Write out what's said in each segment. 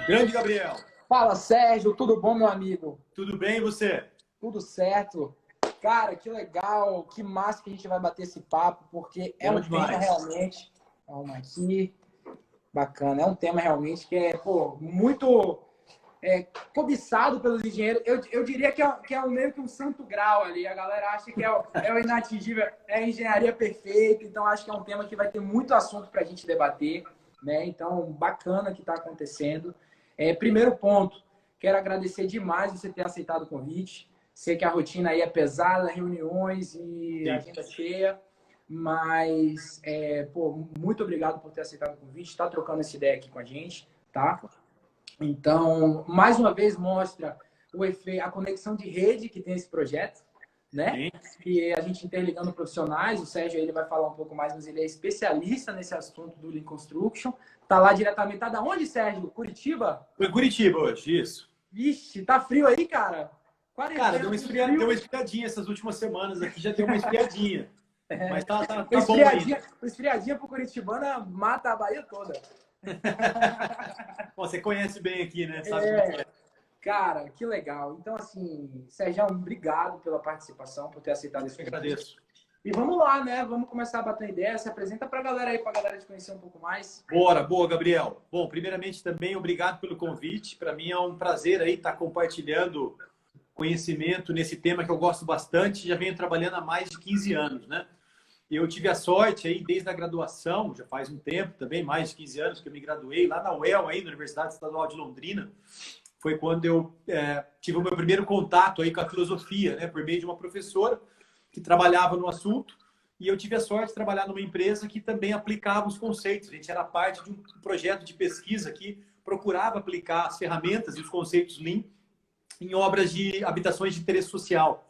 Grande Gabriel. Fala, Sérgio, tudo bom, meu amigo? Tudo bem e você? Tudo certo. Cara, que legal, que massa que a gente vai bater esse papo, porque é Bom um tema demais. realmente, calma aqui, bacana, é um tema realmente que é, muito cobiçado pelos engenheiros. Eu diria que é meio que um santo grau ali, a galera acha que é o inatingível, é a engenharia perfeita, então acho que é um tema que vai ter muito assunto para a gente debater, né? Então, bacana que está acontecendo. Primeiro ponto, quero agradecer demais você ter aceitado o convite. Sei que a rotina aí é pesada, reuniões e Sim. agenda cheia, mas, muito obrigado por ter aceitado o convite, está trocando essa ideia aqui com a gente, tá? Então, mais uma vez mostra o efeito, a conexão de rede que tem esse projeto, né? Sim. Que a gente interligando profissionais, o Sérgio ele vai falar um pouco mais, mas ele é especialista nesse assunto do Lean Construction. Tá lá diretamente, tá da onde, Sérgio? Curitiba? Foi em Curitiba hoje, isso. Vixe, tá frio aí, cara? Cara, Quarentena, deu uma esfriadinha essas últimas semanas aqui, já deu uma esfriadinha. Mas tá bom ainda. O esfriadinha pro Curitibana mata a Bahia toda. Bom, você conhece bem aqui, né? Sabe como é. Cara, que legal. Então, assim, Sérgio, obrigado pela participação, por ter aceitado esse Eu convite. agradeço. E vamos lá, né? Vamos começar a bater ideia. Se apresenta pra galera aí, pra galera te conhecer um pouco mais. Bora, boa, Gabriel. Bom, primeiramente também, obrigado pelo convite. Para mim é um prazer aí estar compartilhando conhecimento nesse tema que eu gosto bastante. Já venho trabalhando há mais de 15 anos, né? Eu tive a sorte aí, desde a graduação, já faz um tempo também, mais de 15 anos que eu me graduei, lá na UEL, aí, na Universidade Estadual de Londrina. Foi quando eu tive o meu primeiro contato aí com a filosofia, né? Por meio de uma professora que trabalhava no assunto. E eu tive a sorte de trabalhar numa empresa que também aplicava os conceitos. A gente era parte de um projeto de pesquisa que procurava aplicar as ferramentas e os conceitos Lean em obras de habitações de interesse social.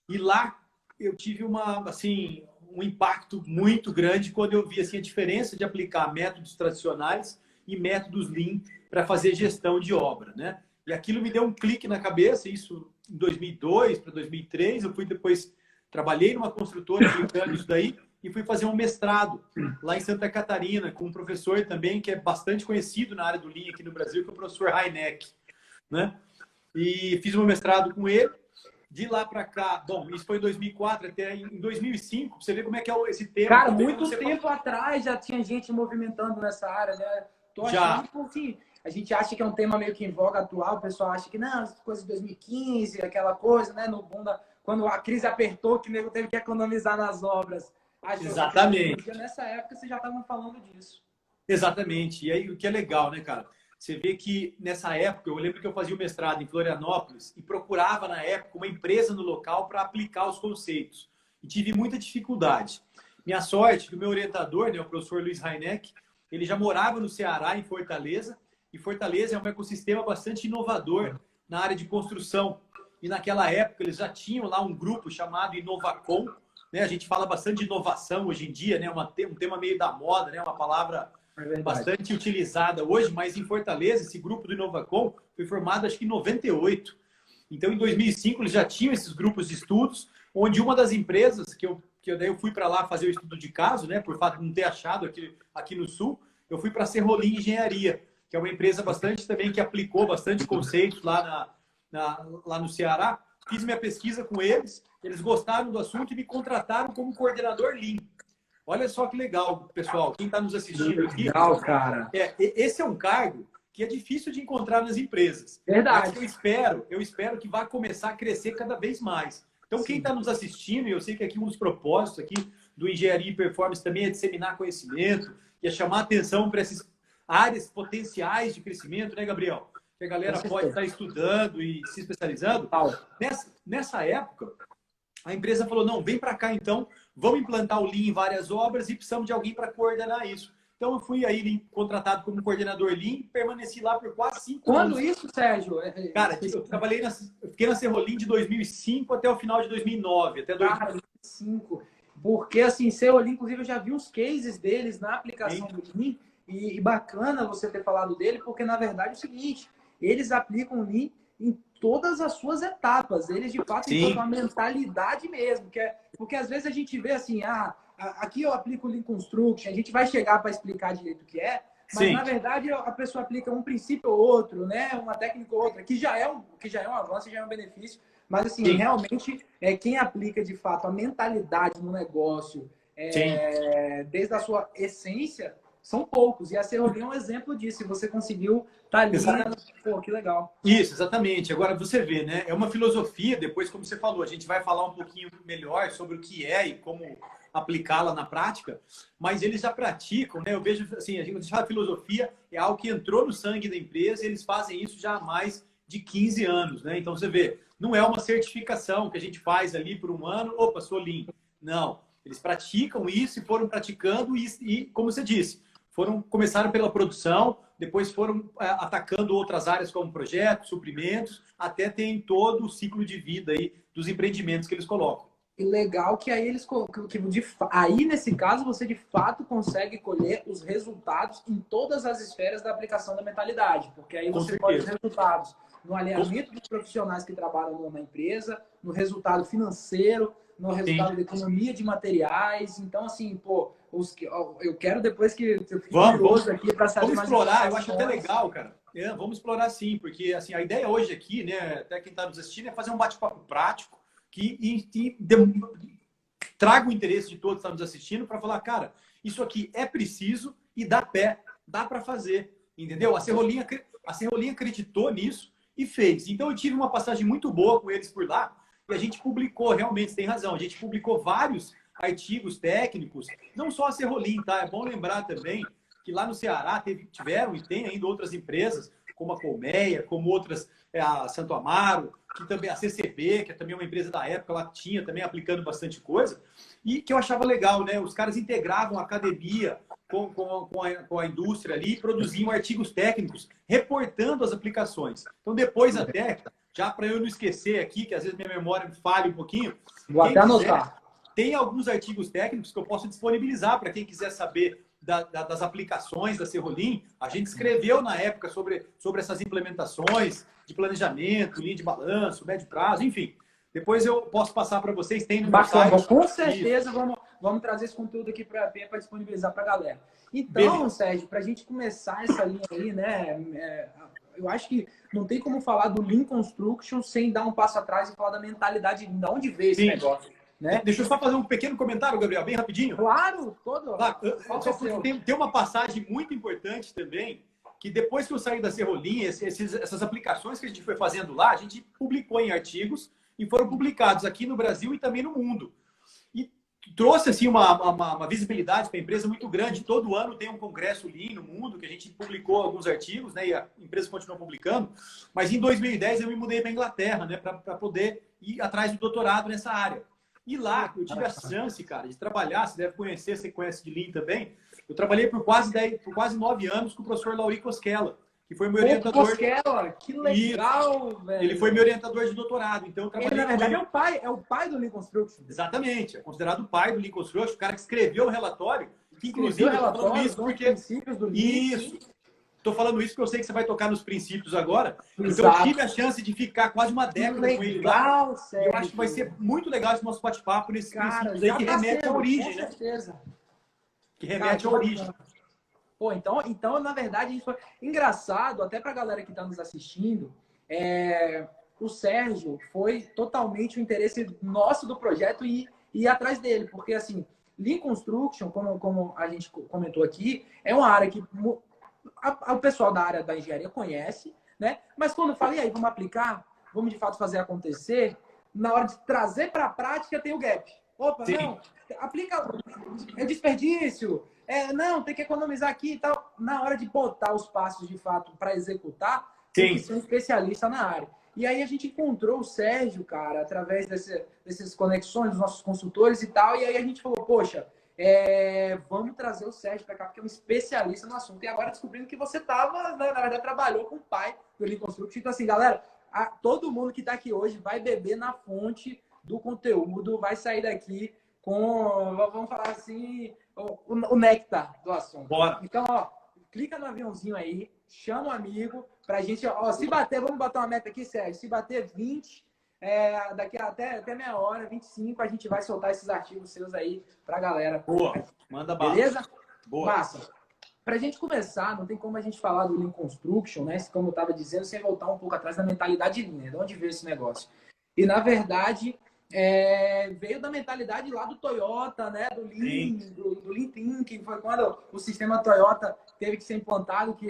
E lá eu tive um impacto muito grande quando eu vi assim, a diferença de aplicar métodos tradicionais e métodos Lean para fazer gestão de obra, né? E aquilo me deu um clique na cabeça, isso em 2002 para 2003. Eu fui depois, trabalhei numa construtora aplicando isso daí e fui fazer um mestrado lá em Santa Catarina com um professor também que é bastante conhecido na área do Lean aqui no Brasil, que é o professor Heineck, né? E fiz um mestrado com ele. De lá para cá, bom, isso foi em 2004, até em 2005, você vê como é que é esse tema. Cara, muito tempo atrás já tinha gente movimentando nessa área, né? Tô achando que, assim, a gente acha que é um tema meio que em voga atual, o pessoal acha que não, essas coisas de 2015, aquela coisa, né? No boom quando a crise apertou, que o nego teve que economizar nas obras. Exatamente. Nessa época vocês já estavam falando disso. Exatamente. E aí o que é legal, né, cara? Você vê que nessa época, eu lembro que eu fazia o mestrado em Florianópolis e procurava na época uma empresa no local para aplicar os conceitos. E tive muita dificuldade. Minha sorte, que o meu orientador, né, o professor Luiz Heineck, ele já morava no Ceará, em Fortaleza, e Fortaleza é um ecossistema bastante inovador na área de construção. E naquela época eles já tinham lá um grupo chamado Inovacom, né? A gente fala bastante de inovação hoje em dia, né? Um tema meio da moda, né? Uma palavra bastante utilizada hoje, mas em Fortaleza, esse grupo do Inovacom foi formado acho que em 98. Então, em 2005, eles já tinham esses grupos de estudos, onde uma das empresas, daí eu fui para lá fazer o estudo de caso, né, por fato de não ter achado aqui no Sul, eu fui para a Serrolim Engenharia, que é uma empresa bastante também que aplicou bastante conceitos lá no Ceará. Fiz minha pesquisa com eles, eles gostaram do assunto e me contrataram como coordenador Lean. Olha só que legal, pessoal. Quem está nos assistindo aqui. Legal, cara. Esse é um cargo que é difícil de encontrar nas empresas. Verdade. Mas eu espero que vá começar a crescer cada vez mais. Então, quem está nos assistindo, e eu sei que aqui um dos propósitos aqui do Engenharia e Performance também é disseminar conhecimento e é chamar atenção para essas áreas potenciais de crescimento, né, Gabriel? Que a galera pode estar estudando e se especializando. Nessa época, a empresa falou, não, vem para cá então, vamos implantar o Lean em várias obras e precisamos de alguém para coordenar isso. Então, eu fui aí contratado como coordenador Lean e permaneci lá por quase 5 anos. Quando isso, Sérgio? Cara, eu fiquei na Serrolim de 2005 até o final de 2009. Até 2005. Porque, assim, Serrolim, inclusive, eu já vi uns cases deles na aplicação do Lean. E bacana você ter falado dele, porque, na verdade, é o seguinte, eles aplicam o Lean em todas as suas etapas. Eles, de fato, têm uma mentalidade mesmo. Porque, às vezes, a gente vê assim, aqui eu aplico o Lean Construction, a gente vai chegar para explicar direito o que é, mas Sim. na verdade a pessoa aplica um princípio ou outro, né? Uma técnica ou outra, que já é um avanço, já é um benefício, mas assim, Sim. realmente quem aplica de fato a mentalidade no negócio, Sim. desde a sua essência, são poucos. E a Serrolim é um exemplo disso. E você conseguiu estar ali, pô, que legal. Isso, exatamente. Agora você vê, né? É uma filosofia, depois, como você falou, a gente vai falar um pouquinho melhor sobre o que é e como aplicá-la na prática, mas eles já praticam, né? Eu vejo assim, a gente fala filosofia, é algo que entrou no sangue da empresa e eles fazem isso já há mais de 15 anos, né? Então você vê, não é uma certificação que a gente faz ali por um ano, opa, sou Lean. Não, eles praticam isso e foram praticando e como você disse, começaram pela produção, depois foram atacando outras áreas como projetos, suprimentos, até ter todo o ciclo de vida aí dos empreendimentos que eles colocam. E legal que aí aí nesse caso você de fato consegue colher os resultados em todas as esferas da aplicação da mentalidade, porque aí você colhe os resultados no alinhamento dos profissionais que trabalham na empresa, no resultado financeiro, no resultado da economia de materiais. Então, assim, pô, eu quero depois que eu fique curioso aqui para saber vamos mais explorar, eu acho até legal, cara. Vamos explorar sim, porque assim, a ideia hoje aqui, né, até quem está nos assistindo, é fazer um bate-papo prático que traga o interesse de todos que estão nos assistindo para falar, cara, isso aqui é preciso e dá pé, dá para fazer, entendeu? A Serrolim acreditou nisso e fez. Então eu tive uma passagem muito boa com eles por lá e a gente publicou, realmente, você tem razão, a gente publicou vários artigos técnicos, não só a Serrolim, tá? É bom lembrar também que lá no Ceará tiveram e tem ainda outras empresas, como a Colmeia, como outras, a Santo Amaro, que também a CCB, que é também uma empresa da época, ela tinha também aplicando bastante coisa, e que eu achava legal, né? Os caras integravam a academia com a indústria ali e produziam artigos técnicos, reportando as aplicações. Então, depois até, já para eu não esquecer aqui, que às vezes minha memória falha um pouquinho, vou até anotar. Tem alguns artigos técnicos que eu posso disponibilizar para quem quiser saber das aplicações da Serrolim. A gente escreveu na época sobre essas implementações de planejamento, linha de balanço, médio prazo, enfim. Depois eu posso passar para vocês, tem no meu site. Com certeza vamos trazer esse conteúdo aqui para disponibilizar para a galera. Então, beleza. Sérgio, para a gente começar essa linha aí, né? Eu acho que não tem como falar do Lean Construction sem dar um passo atrás e falar da mentalidade, de onde veio esse negócio. Né? Deixa eu só fazer um pequeno comentário, Gabriel, bem rapidinho. Claro, todo. Claro, tem uma passagem muito importante também, que depois que eu saí da Serrolim, essas aplicações que a gente foi fazendo lá, a gente publicou em artigos e foram publicados aqui no Brasil e também no mundo. E trouxe assim, uma visibilidade para a empresa muito grande. Todo ano tem um congresso Lean no mundo, que a gente publicou alguns artigos, né, e a empresa continua publicando. Mas em 2010 eu me mudei para a Inglaterra, né, para poder ir atrás do doutorado nessa área. E lá, eu tive a chance, cara, de trabalhar, você deve conhecer, você conhece de Lean também. Eu trabalhei por quase 9 anos com o professor Lauri Cosquela, que foi meu orientador. Cosquela, que legal, velho. Ele foi meu orientador de doutorado. Então, eu trabalhei ele, na verdade, é o pai do Lean Construction. Exatamente, é considerado o pai do Lean Construction, o cara que escreveu o relatório, que inclusive eu tô falando isso porque... princípios do Lean. Isso. Estou falando isso porque eu sei que você vai tocar nos princípios agora. Exato. Então, eu tive a chance de ficar quase uma década com ele lá. Sério. Eu acho que vai ser muito legal esse nosso bate-papo nesses princípios aí que remete à origem, né? Certeza. Que remete à origem. Pô, então, na verdade, a gente foi... engraçado, até para a galera que está nos assistindo, o Sérgio foi totalmente o interesse nosso do projeto e ir atrás dele. Porque, assim, Lean Construction, como a gente comentou aqui, é uma área que... o pessoal da área da engenharia conhece, né? Mas quando fala, e aí, vamos aplicar? Vamos de fato fazer acontecer? Na hora de trazer para a prática, tem o gap. Opa, sim. Não, aplica, é desperdício, não, tem que economizar aqui e tal. Na hora de botar os passos de fato para executar, tem que ser um especialista na área. E aí a gente encontrou o Sérgio, cara, através dessas conexões dos nossos consultores e tal, e aí a gente falou, poxa, vamos trazer o Sérgio para cá, porque é um especialista no assunto. E agora descobrindo que você na verdade, trabalhou com o pai do Lean Construction. Então, assim, galera, todo mundo que está aqui hoje vai beber na fonte do conteúdo, vai sair daqui com, vamos falar assim, o néctar do assunto. Bora. Então, clica no aviãozinho aí, chama um amigo pra gente, se bater, vamos botar uma meta aqui, Sérgio, se bater 20, daqui até meia hora, 25, a gente vai soltar esses artigos seus aí pra galera. Boa, manda bala. Beleza? Boa. Massa. Para a gente começar, não tem como a gente falar do Lean Construction, né? Como eu estava dizendo, sem voltar um pouco atrás da mentalidade Lean, de onde veio esse negócio. E, na verdade, veio da mentalidade lá do Toyota, né? Do Lean, do Lean Thinking. Foi quando o sistema Toyota teve que ser implantado, que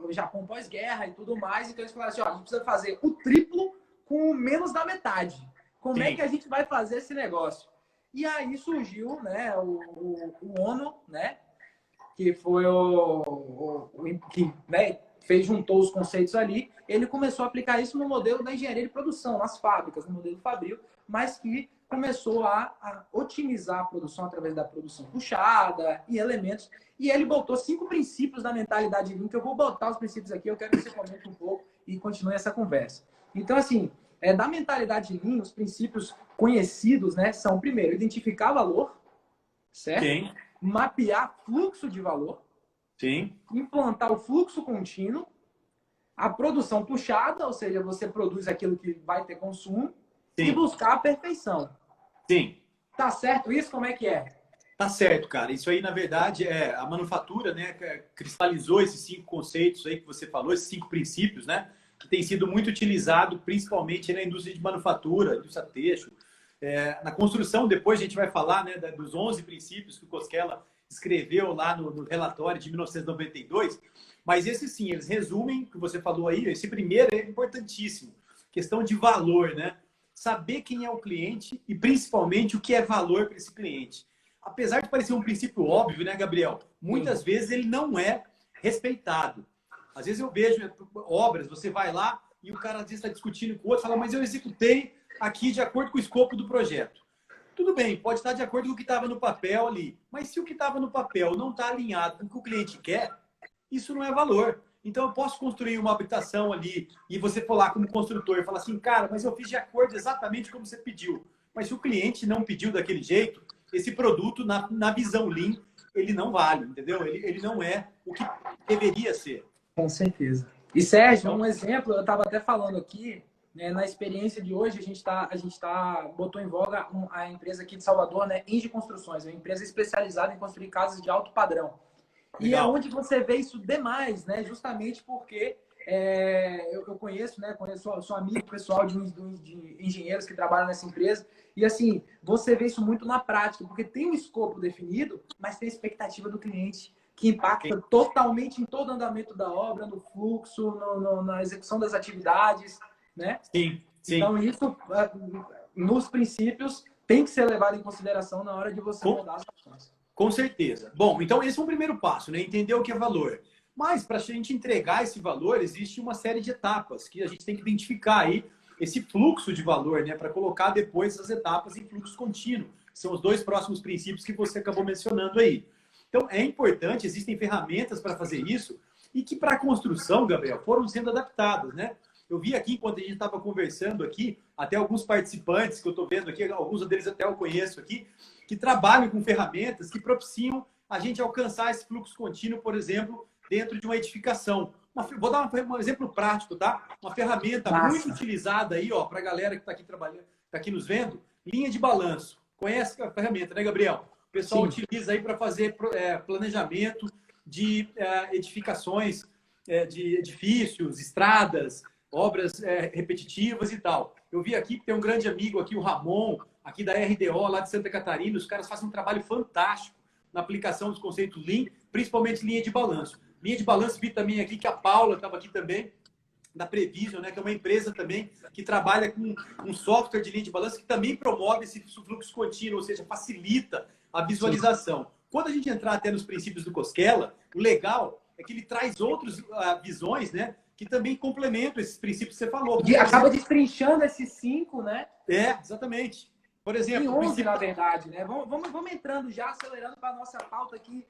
o Japão pós-guerra e tudo mais. Então, eles falaram assim, ó, a gente precisa fazer o triplo com menos da metade. Como é que a gente vai fazer esse negócio? E aí surgiu, né, o ONU, né? Que foi que, né, juntou os conceitos ali, ele começou a aplicar isso no modelo da engenharia de produção, nas fábricas, no modelo Fabril, mas que começou a otimizar a produção através da produção puxada e elementos. E ele botou 5 princípios da mentalidade Lean, que eu vou botar os princípios aqui, eu quero que você comente um pouco e continue essa conversa. Então, assim, da mentalidade Lean, os princípios conhecidos, né, são, primeiro, identificar valor, certo? Sim. Mapear fluxo de valor, Sim. implantar o fluxo contínuo, a produção puxada, ou seja, você produz aquilo que vai ter consumo, sim, e buscar a perfeição. Sim. Tá certo isso? Como é que é? Tá certo, cara. Isso aí, na verdade, a manufatura, né, cristalizou esses 5 conceitos aí que você falou, esses 5 princípios, né, que tem sido muito utilizado, principalmente na indústria de manufatura, indústria têxtil. Na construção, depois a gente vai falar, né, dos 11 princípios que o Koskela escreveu lá no relatório de 1992, mas esses sim, eles resumem o que você falou aí. Esse primeiro é importantíssimo, questão de valor, né? Saber quem é o cliente e principalmente o que é valor para esse cliente. Apesar de parecer um princípio óbvio, né, Gabriel? Muitas vezes ele não é respeitado. Às vezes eu vejo obras, você vai lá e o cara às vezes está discutindo com o outro, fala, mas eu executei aqui de acordo com o escopo do projeto. Tudo bem, pode estar de acordo com o que estava no papel ali, mas se o que estava no papel não está alinhado com o que o cliente quer, isso não é valor. Então eu posso construir uma habitação ali e você for lá como construtor e falar assim, cara, mas eu fiz de acordo exatamente como você pediu. Mas se o cliente não pediu daquele jeito, esse produto, na visão Lean, ele não vale, entendeu? Ele não é o que deveria ser. Com certeza. E, Sérgio, um exemplo, eu estava até falando aqui, né, na experiência de hoje, a gente botou em voga a empresa aqui de Salvador, né, Engie Construções, uma empresa especializada em construir casas de alto padrão. Legal. E é onde você vê isso demais, né, justamente porque eu conheço, né, sou amigo pessoal de engenheiros que trabalham nessa empresa, e assim, você vê isso muito na prática, porque tem um escopo definido, mas tem a expectativa do cliente, que impacta totalmente em todo o andamento da obra, no fluxo, na execução das atividades, né? Sim, sim. Então, isso, nos princípios, tem que ser levado em consideração na hora de você mudar as ações. Com certeza. Bom, então esse é um primeiro passo, né? Entender o que é valor. Mas, para a gente entregar esse valor, existe uma série de etapas que a gente tem que identificar aí, esse fluxo de valor, né? Para colocar depois essas etapas em fluxo contínuo. São os 2 próximos princípios que você acabou mencionando aí. Então, é importante, existem ferramentas para fazer isso e que para a construção, Gabriel, foram sendo adaptadas, né? Eu vi aqui, enquanto a gente estava conversando aqui, até alguns participantes que eu estou vendo aqui, alguns deles até eu conheço aqui, que trabalham com ferramentas que propiciam a gente alcançar esse fluxo contínuo, por exemplo, dentro de uma edificação. Vou dar um exemplo prático, tá? Uma ferramenta muito utilizada aí, ó, para a galera que está aqui trabalhando, está aqui nos vendo, linha de balanço. Conhece a ferramenta, né, Gabriel? O pessoal utiliza aí para fazer planejamento de edificações, de edifícios, estradas, obras repetitivas e tal. Eu vi aqui que tem um grande amigo aqui, o Ramon, aqui da RDO, lá de Santa Catarina. Os caras fazem um trabalho fantástico na aplicação dos conceitos Lean, principalmente linha de balanço. Linha de balanço, vi também aqui que a Paula estava aqui também, da Prevision, né, que é uma empresa também que trabalha com um software de linha de balanço que também promove esse fluxo contínuo, ou seja, facilita a visualização. Sim. Quando a gente entrar até nos princípios do Koskela, o legal é que ele traz outras visões, né, que também complementam esses princípios que você falou. Acaba destrinchando esses 5, né? Exatamente. Por exemplo... Tem 11, na verdade, né? Vamos entrando já, acelerando para a nossa pauta aqui.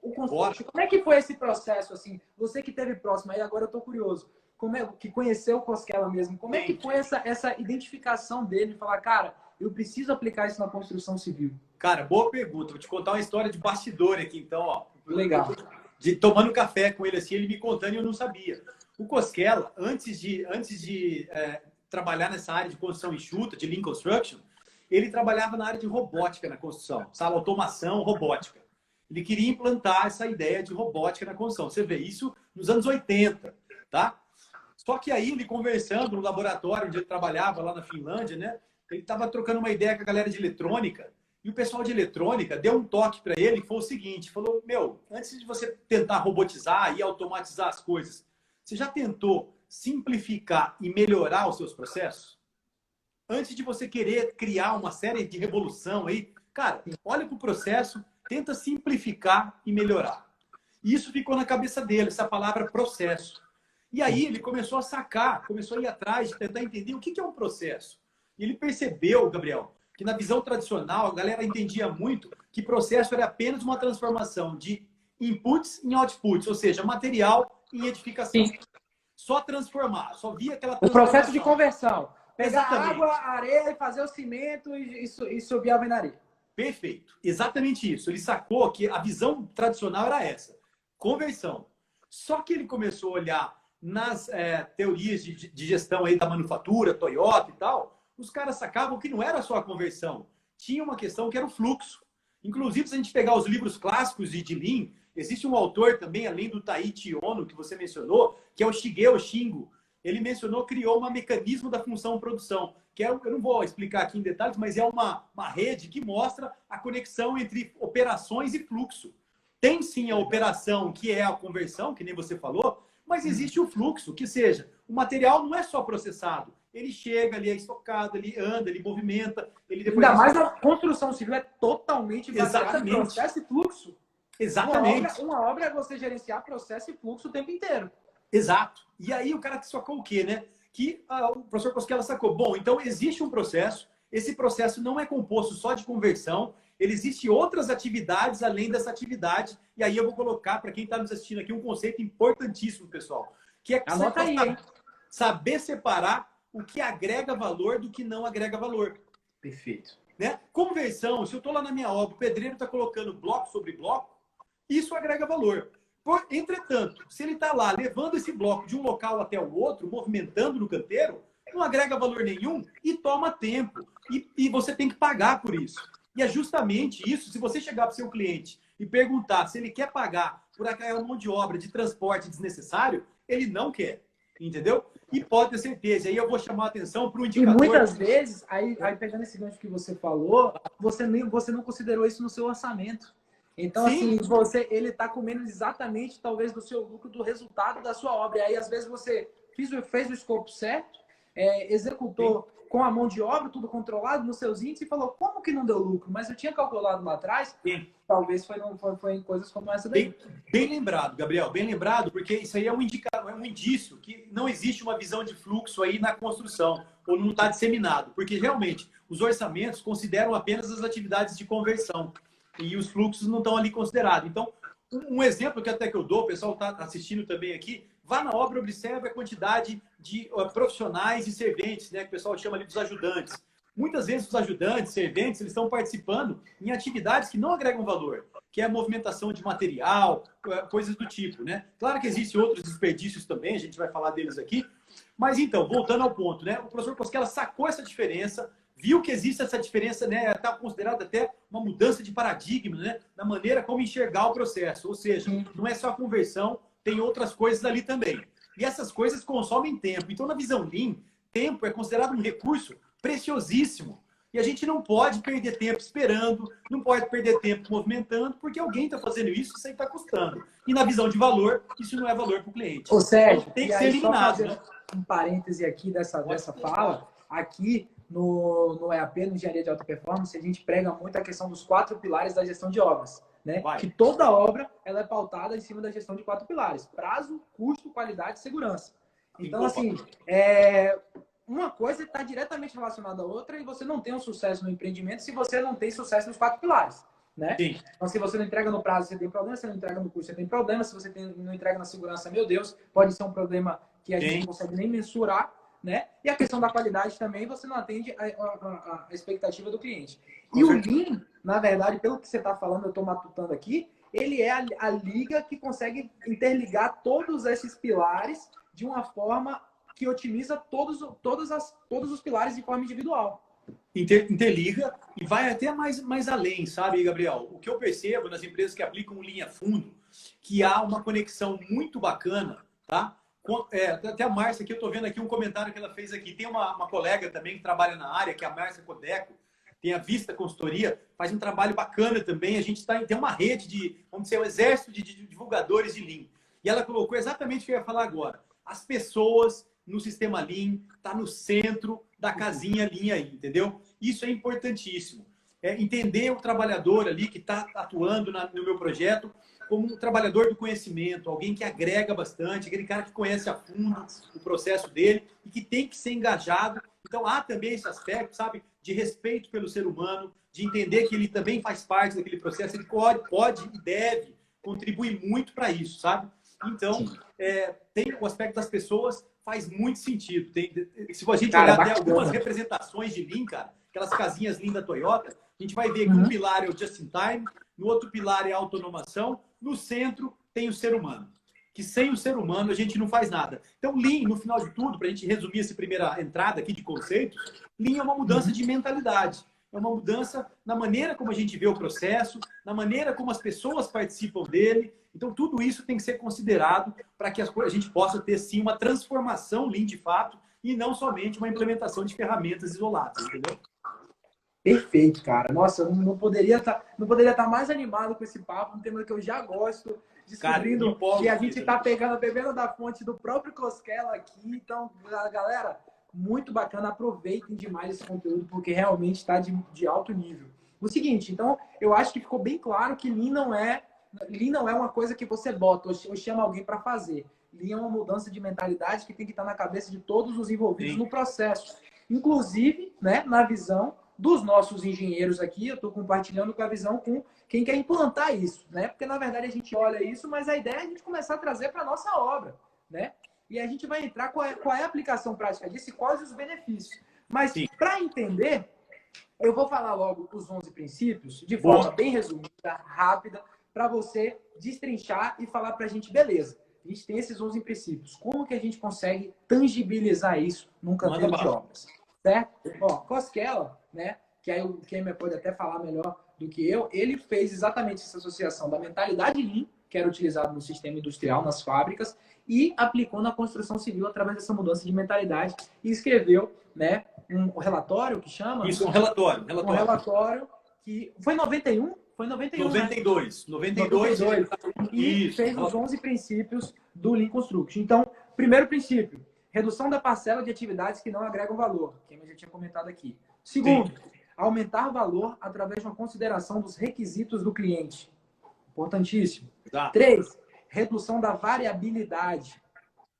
O construction. Como é que foi esse processo, assim? Você que esteve próximo aí, agora eu estou curioso. Como é que conheceu o Koskela mesmo? Como é que foi essa identificação dele? Falar, cara, eu preciso aplicar isso na construção civil. Cara, boa pergunta. Vou te contar uma história de bastidor aqui, então, ó. Legal. Tomando café com ele assim, ele me contando e eu não sabia. O Koskela, antes de trabalhar nessa área de construção enxuta, de Lean Construction, ele trabalhava na área de robótica na construção, sabe? Automação, robótica. Ele queria implantar essa ideia de robótica na construção. Você vê isso nos anos 80, tá? Só que aí ele conversando no laboratório onde ele trabalhava lá na Finlândia, né? Ele estava trocando uma ideia com a galera de eletrônica e o pessoal de eletrônica deu um toque para ele que foi o seguinte, falou, meu, antes de você tentar robotizar e automatizar as coisas, você já tentou simplificar e melhorar os seus processos? Antes de você querer criar uma série de revolução aí, cara, olha para o processo, tenta simplificar e melhorar. E isso ficou na cabeça dele, essa palavra processo. E aí ele começou a sacar, começou a ir atrás de tentar entender o que é um processo. E ele percebeu, Gabriel, que na visão tradicional a galera entendia muito que processo era apenas uma transformação de inputs em outputs, ou seja, material em edificação. Sim. Só transformar, só via aquela transformação. O processo de conversão. Pegar Exatamente. Água, areia e fazer o cimento e subir a alvenaria. Perfeito. Exatamente isso. Ele sacou que a visão tradicional era essa. Conversão. Só que ele começou a olhar nas teorias de gestão aí da manufatura, Toyota e tal, os caras sacavam que não era só a conversão. Tinha uma questão que era o fluxo. Inclusive, se a gente pegar os livros clássicos de Lean, existe um autor também, além do Taiichi Ohno, que você mencionou, que é o Shigeo Shingo. Ele mencionou, criou um mecanismo da função produção, que é, eu não vou explicar aqui em detalhes, mas é uma rede que mostra a conexão entre operações e fluxo. Tem sim a operação, que é a conversão, que nem você falou, mas existe o fluxo, que seja, o material não é só processado, ele chega, ele é estocado, ele anda, ele movimenta, ele depois... Ainda mais a construção civil é totalmente baseada em processo e fluxo. Exatamente. Uma obra é você gerenciar processo e fluxo o tempo inteiro. Exato. E aí o cara sacou o quê, né? Que o professor Cosquela sacou. Bom, então existe um processo, esse processo não é composto só de conversão, ele existe outras atividades além dessa atividade, e aí eu vou colocar, para quem está nos assistindo aqui, um conceito importantíssimo, pessoal, que é anota aí, hein? Saber separar o que agrega valor do que não agrega valor. Perfeito. Né? Conversão, se eu estou lá na minha obra, o pedreiro está colocando bloco sobre bloco, isso agrega valor. Entretanto, se ele está lá levando esse bloco de um local até o outro, movimentando no canteiro, não agrega valor nenhum e toma tempo. E você tem que pagar por isso. E é justamente isso, se você chegar para o seu cliente e perguntar se ele quer pagar por aquela mão de obra de transporte desnecessário, ele não quer. Entendeu? E pode ter certeza. Aí eu vou chamar a atenção para o indicador... E muitas vezes, aí pegando esse gancho que você falou, você não considerou isso no seu orçamento. Então, Sim. assim, ele está comendo exatamente, talvez, do seu lucro, do resultado da sua obra. E aí, às vezes, você fez o escopo certo, executou Sim. com a mão de obra, tudo controlado nos seus índices, e falou, como que não deu lucro? Mas eu tinha calculado lá atrás, Sim. Talvez foi em coisas como essa daí. Bem lembrado, Gabriel, bem lembrado, porque isso aí é um indício que não existe uma visão de fluxo aí na construção, ou não está disseminado, porque realmente os orçamentos consideram apenas as atividades de conversão e os fluxos não estão ali considerados. Então, um exemplo que até que eu dou, o pessoal está assistindo também aqui, vá na obra, observe a quantidade de profissionais e serventes, né, que o pessoal chama ali dos ajudantes. Muitas vezes os ajudantes, serventes, eles estão participando em atividades que não agregam valor, que é a movimentação de material, coisas do tipo, né? Claro que existem outros desperdícios também, a gente vai falar deles aqui. Mas então, voltando ao ponto, né? O professor Cosquela sacou essa diferença, viu que existe essa diferença, né? Está considerada até uma mudança de paradigma, né? Na maneira como enxergar o processo. Ou seja, não é só a conversão, tem outras coisas ali também. E essas coisas consomem tempo. Então, na visão Lean, tempo é considerado um recurso preciosíssimo. E a gente não pode perder tempo esperando, não pode perder tempo movimentando, porque alguém está fazendo isso, isso aí está custando. E na visão de valor, isso não é valor para o cliente. Ô, Sérgio, então, tem que ser eliminado. Só fazer um parêntese aqui dessa fala. Aqui no EAP, no Engenharia de Alta Performance, a gente prega muito a questão dos 4 pilares da gestão de obras. Né? Que toda obra ela é pautada em cima da gestão de 4 pilares: prazo, custo, qualidade e segurança. Então, assim, uma coisa está diretamente relacionada à outra e você não tem um sucesso no empreendimento se você não tem sucesso nos 4 pilares, né? Sim. Então, se você não entrega no prazo, você tem problema. Se não entrega no custo, você tem problema. Se você não entrega na segurança, meu Deus, pode ser um problema que a gente não consegue nem mensurar, né? E a questão da qualidade também, você não atende a expectativa do cliente. E o Lean, na verdade, pelo que você está falando, eu estou matutando aqui, ele é a liga que consegue interligar todos esses pilares de uma forma que otimiza todos os pilares de forma individual. Interliga e vai até mais além, sabe, Gabriel? O que eu percebo nas empresas que aplicam linha fundo, que há uma conexão muito bacana, tá? Até a Márcia aqui, eu estou vendo aqui um comentário que ela fez aqui. Tem uma colega também que trabalha na área, que é a Márcia Codeco, tem a Vista Consultoria, faz um trabalho bacana também. A gente tem uma rede de, vamos dizer, um exército de divulgadores de Lean. E ela colocou exatamente o que eu ia falar agora. As pessoas no sistema Lean, está no centro da casinha Lean aí, entendeu? Isso é importantíssimo. Entender o trabalhador ali que está atuando no meu projeto como um trabalhador do conhecimento, alguém que agrega bastante, aquele cara que conhece a fundo o processo dele e que tem que ser engajado. Então, há também esse aspecto, sabe, de respeito pelo ser humano, de entender que ele também faz parte daquele processo, ele pode e deve contribuir muito para isso, sabe? Então, tem o aspecto das pessoas, faz muito sentido. Se a gente olhar até algumas representações de Lean, cara, aquelas casinhas Lean da Toyota, a gente vai ver que um pilar é o just in time, no outro pilar é a automação, no centro tem o ser humano. Que sem o ser humano a gente não faz nada. Então, Lean, no final de tudo, para a gente resumir essa primeira entrada aqui de conceitos, Lean é uma mudança de mentalidade. É uma mudança na maneira como a gente vê o processo, na maneira como as pessoas participam dele. Então, tudo isso tem que ser considerado para que a gente possa ter, sim, uma transformação Lean de fato e não somente uma implementação de ferramentas isoladas, entendeu? Perfeito, cara. Nossa, eu não poderia estar mais animado com esse papo, um tema que eu já gosto, descobrindo que a gente está bebendo da fonte do próprio Cosquela aqui. Então, galera, muito bacana. Aproveitem demais esse conteúdo, porque realmente está de alto nível. O seguinte, então, eu acho que ficou bem claro que Lean não é uma coisa que você bota ou chama alguém para fazer. Lean é uma mudança de mentalidade que tem que estar na cabeça de todos os envolvidos no processo. Inclusive, né, na visão dos nossos engenheiros aqui, eu estou compartilhando com a visão com quem quer implantar isso, né? Porque, na verdade, a gente olha isso, mas a ideia é a gente começar a trazer para a nossa obra, né? E a gente vai entrar qual é a aplicação prática disso e quais os benefícios. Mas, para entender, eu vou falar logo os 11 princípios, de forma bem resumida, rápida, para você destrinchar e falar para a gente, beleza, a gente tem esses 11 princípios. Como que a gente consegue tangibilizar isso num canteiro de obras? Certo? Ó, Cosquela, né, que aí o Kemer pode até falar melhor do que eu, ele fez exatamente essa associação da mentalidade Lean, que era utilizado no sistema industrial, nas fábricas, e aplicou na construção civil através dessa mudança de mentalidade e escreveu, né, um relatório que chama... Isso, um relatório. Um relatório que... Foi em 91? Foi em 91, 92. Né? 92. E fez os 11 princípios do Lean Construction. Então, primeiro princípio, redução da parcela de atividades que não agregam valor, que eu já tinha comentado aqui. Segundo, aumentar valor através de uma consideração dos requisitos do cliente. Importantíssimo. Exato. 3, redução da variabilidade.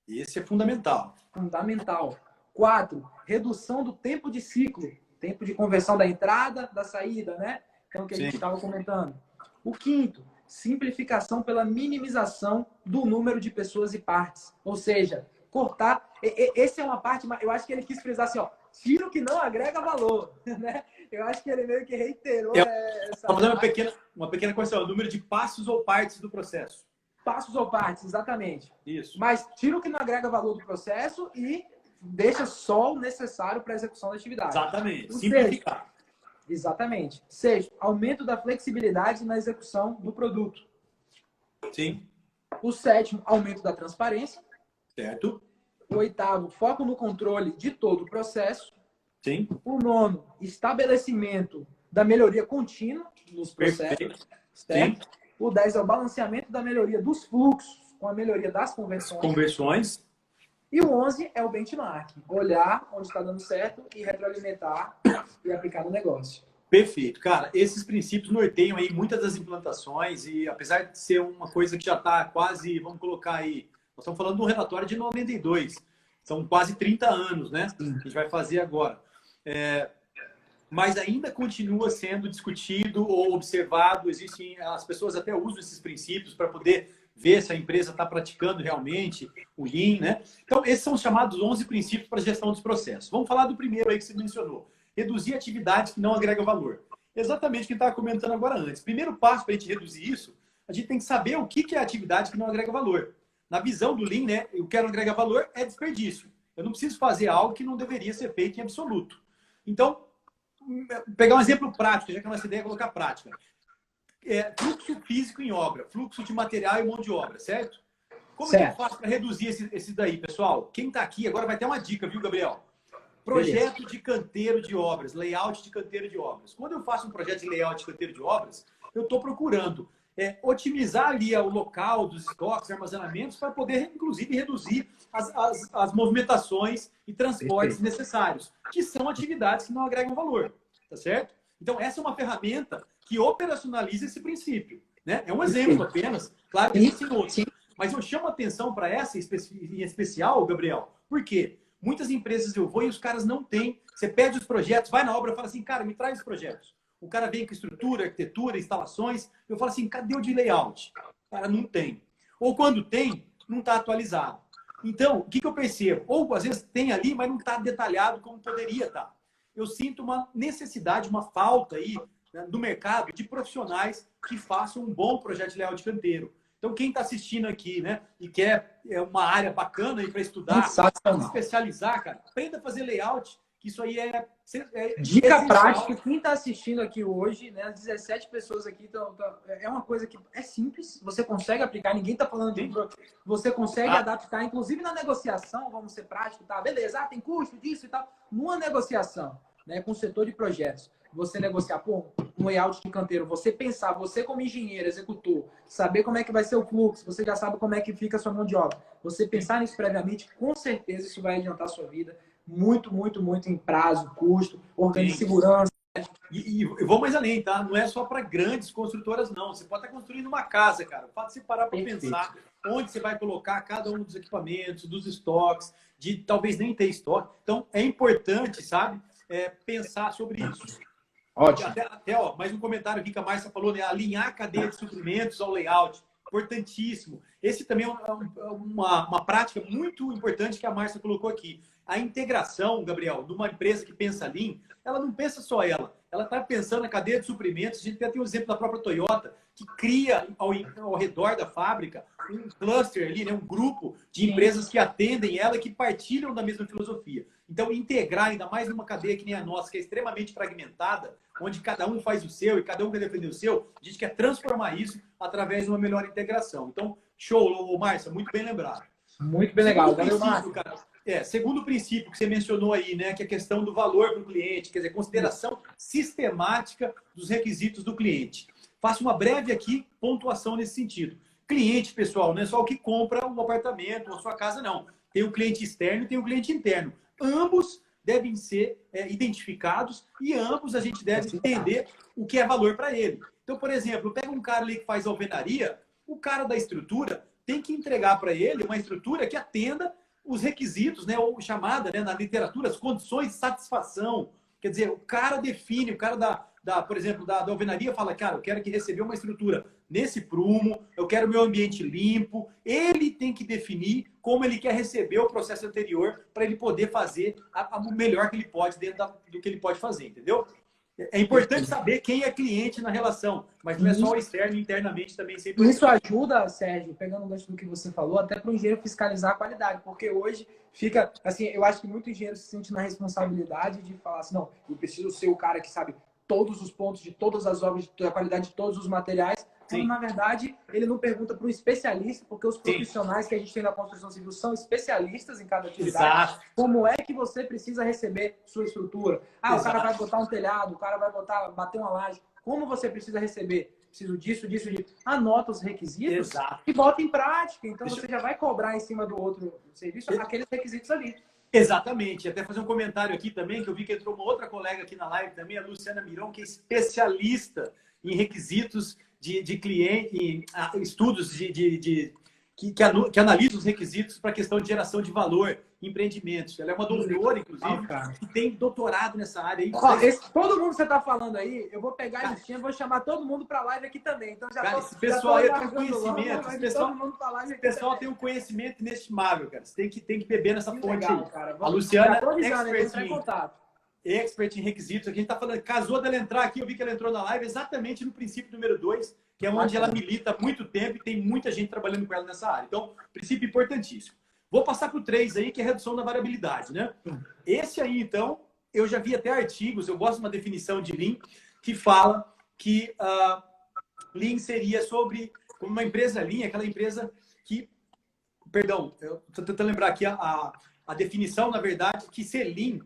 Esse é fundamental. Fundamental. 4, redução do tempo de ciclo. Tempo de conversão da entrada, da saída, né? Então, que a gente estava comentando. O 5º, simplificação pela minimização do número de pessoas e partes. Ou seja, cortar. Essa é uma parte, eu acho que ele quis frisar assim, ó, tira o que não agrega valor, né? Eu acho que ele meio que reiterou essa... Vamos fazer uma pequena questão, o número de passos ou partes do processo. Passos ou partes, exatamente. Isso. Mas tira o que não agrega valor do processo e deixa só o necessário para a execução da atividade. Exatamente. Simplificar. Exatamente. 6, aumento da flexibilidade na execução do produto. Sim. O 7º, aumento da transparência. Certo. O 8º, foco no controle de todo o processo. Sim. O 9º, estabelecimento da melhoria contínua nos processos. Perfeito. Certo? Sim. O 10 é o balanceamento da melhoria dos fluxos com a melhoria das conversões. E o 11 é o benchmark. Olhar onde está dando certo e retroalimentar e aplicar no negócio. Perfeito. Cara, esses princípios norteiam aí muitas das implantações e apesar de ser uma coisa que já está quase, vamos colocar aí, nós estamos falando de um relatório de 92. São quase 30 anos, né? Que a gente vai fazer agora. Mas ainda continua sendo discutido ou observado. As pessoas até usam esses princípios para poder ver se a empresa está praticando realmente o Lean, né? Então, esses são os chamados 11 princípios para a gestão dos processos. Vamos falar do primeiro aí que você mencionou. Reduzir atividades que não agregam valor. Exatamente o que a gente estava comentando agora antes. Primeiro passo para a gente reduzir isso, a gente tem que saber o que é atividade que não agrega valor. Na visão do Lean, né, o que não agrega valor é desperdício. Eu não preciso fazer algo que não deveria ser feito em absoluto. Então, pegar um exemplo prático, já que a nossa ideia é colocar prática. Fluxo físico em obra, fluxo de material e mão de obra, certo? Como é que eu faço para reduzir esse daí, pessoal? Quem está aqui agora vai ter uma dica, viu, Gabriel? Projeto de canteiro de obras, layout de canteiro de obras. Quando eu faço um projeto de layout de canteiro de obras, eu estou procurando otimizar ali o local dos estoques, armazenamentos, para poder, inclusive, reduzir as movimentações e transportes necessários, que são atividades que não agregam valor, tá certo? Então, essa é uma ferramenta que operacionaliza esse princípio, né? É um exemplo apenas, claro que existem outros. Mas eu chamo a atenção para essa em especial, Gabriel, porque muitas empresas eu vou e os caras não têm. Você pede os projetos, vai na obra e fala assim, cara, me traz os projetos. O cara vem com estrutura, arquitetura, instalações. Eu falo assim, cadê o de layout? O cara não tem. Ou quando tem, não está atualizado. Então, o que eu percebo? Ou às vezes tem ali, mas não está detalhado como poderia estar. Eu sinto uma necessidade, uma falta aí, né, do mercado de profissionais que façam um bom projeto de layout de canteiro. Então, quem está assistindo aqui, né, e quer uma área bacana para estudar, se especializar, cara, aprenda a fazer layout, que isso aí é dica essencial. prática. Quem está assistindo aqui hoje, né, as 17 pessoas aqui, é uma coisa que é simples, você consegue aplicar, ninguém está falando de... Você consegue adaptar, inclusive na negociação, vamos ser práticos, tá? Beleza, tem custo disso e tal. Numa negociação, né, com o setor de projetos, você negociar, pô, um layout de canteiro, você pensar, você como engenheiro, executor, saber como é que vai ser o fluxo, você já sabe como é que fica a sua mão de obra. Você pensar nisso previamente, com certeza isso vai adiantar a sua vida muito, muito, muito em prazo, custo, organização, segurança. E vou mais além, tá? Não é só para grandes construtoras, não. Você pode estar construindo uma casa, cara. O fato de você parar para pensar onde você vai colocar cada um dos equipamentos, dos estoques, de talvez nem ter estoque. Então, é importante, sabe, pensar sobre isso. Ótimo. Até mais um comentário aqui que a Márcia falou, né? Alinhar a cadeia de suprimentos ao layout. Importantíssimo. Esse também é uma prática muito importante que a Márcia colocou aqui. A integração, Gabriel, de uma empresa que pensa Lean, ela não pensa só ela está pensando na cadeia de suprimentos. A gente até tem um exemplo da própria Toyota, que cria ao redor da fábrica um cluster ali, né, um grupo de empresas que atendem ela e que partilham da mesma filosofia. Então, integrar ainda mais numa cadeia que nem a nossa, que é extremamente fragmentada, onde cada um faz o seu e cada um quer defender o seu, a gente quer transformar isso através de uma melhor integração. Então, show, Márcia, muito bem lembrado. Muito bem legal. Valeu, Márcia. Segundo princípio que você mencionou aí, né, que é a questão do valor para o cliente, quer dizer, consideração sistemática dos requisitos do cliente. Faço uma breve aqui pontuação nesse sentido. Cliente, pessoal, não é só o que compra um apartamento ou a sua casa, não. Tem o cliente externo e tem o cliente interno. Ambos devem ser identificados e ambos a gente deve entender o que é valor para ele. Então, por exemplo, pega um cara ali que faz alvenaria, o cara da estrutura tem que entregar para ele uma estrutura que atenda os requisitos, né, ou chamada, né, na literatura, as condições de satisfação. Quer dizer, o cara define, o cara por exemplo, da alvenaria fala, cara, eu quero que receba uma estrutura nesse prumo, eu quero o meu ambiente limpo. Ele tem que definir como ele quer receber o processo anterior para ele poder fazer o melhor que ele pode dentro do que ele pode fazer, entendeu? É importante saber quem é cliente na relação, mas não é só o externo, internamente também sempre. Isso ajuda, Sérgio, pegando o gancho do que você falou, até para o engenheiro fiscalizar a qualidade, porque hoje fica, assim, eu acho que muito engenheiro se sente na responsabilidade de falar assim, não, eu preciso ser o cara que sabe todos os pontos de todas as obras, da qualidade de todos os materiais. Então, na verdade, ele não pergunta para um especialista, porque os profissionais que a gente tem na construção civil são especialistas em cada atividade. Exato. Como é que você precisa receber sua estrutura? O cara vai botar um telhado, o cara vai bater uma laje. Como você precisa receber? Preciso disso, disso, disso. Anota os requisitos e bota em prática. Então, você já vai cobrar em cima do outro serviço aqueles requisitos ali. Exatamente. Até fazer um comentário aqui também, que eu vi que entrou uma outra colega aqui na live também, a Luciana Mirão, que é especialista em requisitos de cliente, estudos que analisam os requisitos para a questão de geração de valor em empreendimentos. Ela é uma doutora, inclusive, que tem doutorado nessa área. Todo mundo que você está falando aí, eu vou pegar a listinha, vou chamar todo mundo para a live aqui também. Então, esse pessoal aí tem um conhecimento. Esse pessoal tem um conhecimento inestimável, cara. Você tem que beber nessa fonte aí. Cara. A Luciana é expert em requisitos. Aqui a gente está falando, casou dela entrar aqui, eu vi que ela entrou na live exatamente no princípio número 2, que é onde ela milita há muito tempo e tem muita gente trabalhando com ela nessa área. Então, princípio importantíssimo. Vou passar para o 3 aí, que é a redução da variabilidade, né? Esse aí, então, eu já vi até artigos, eu gosto de uma definição de Lean, que fala que Lean seria sobre como uma empresa Lean, aquela empresa que... Perdão, eu estou tentando lembrar aqui a definição, na verdade, que ser Lean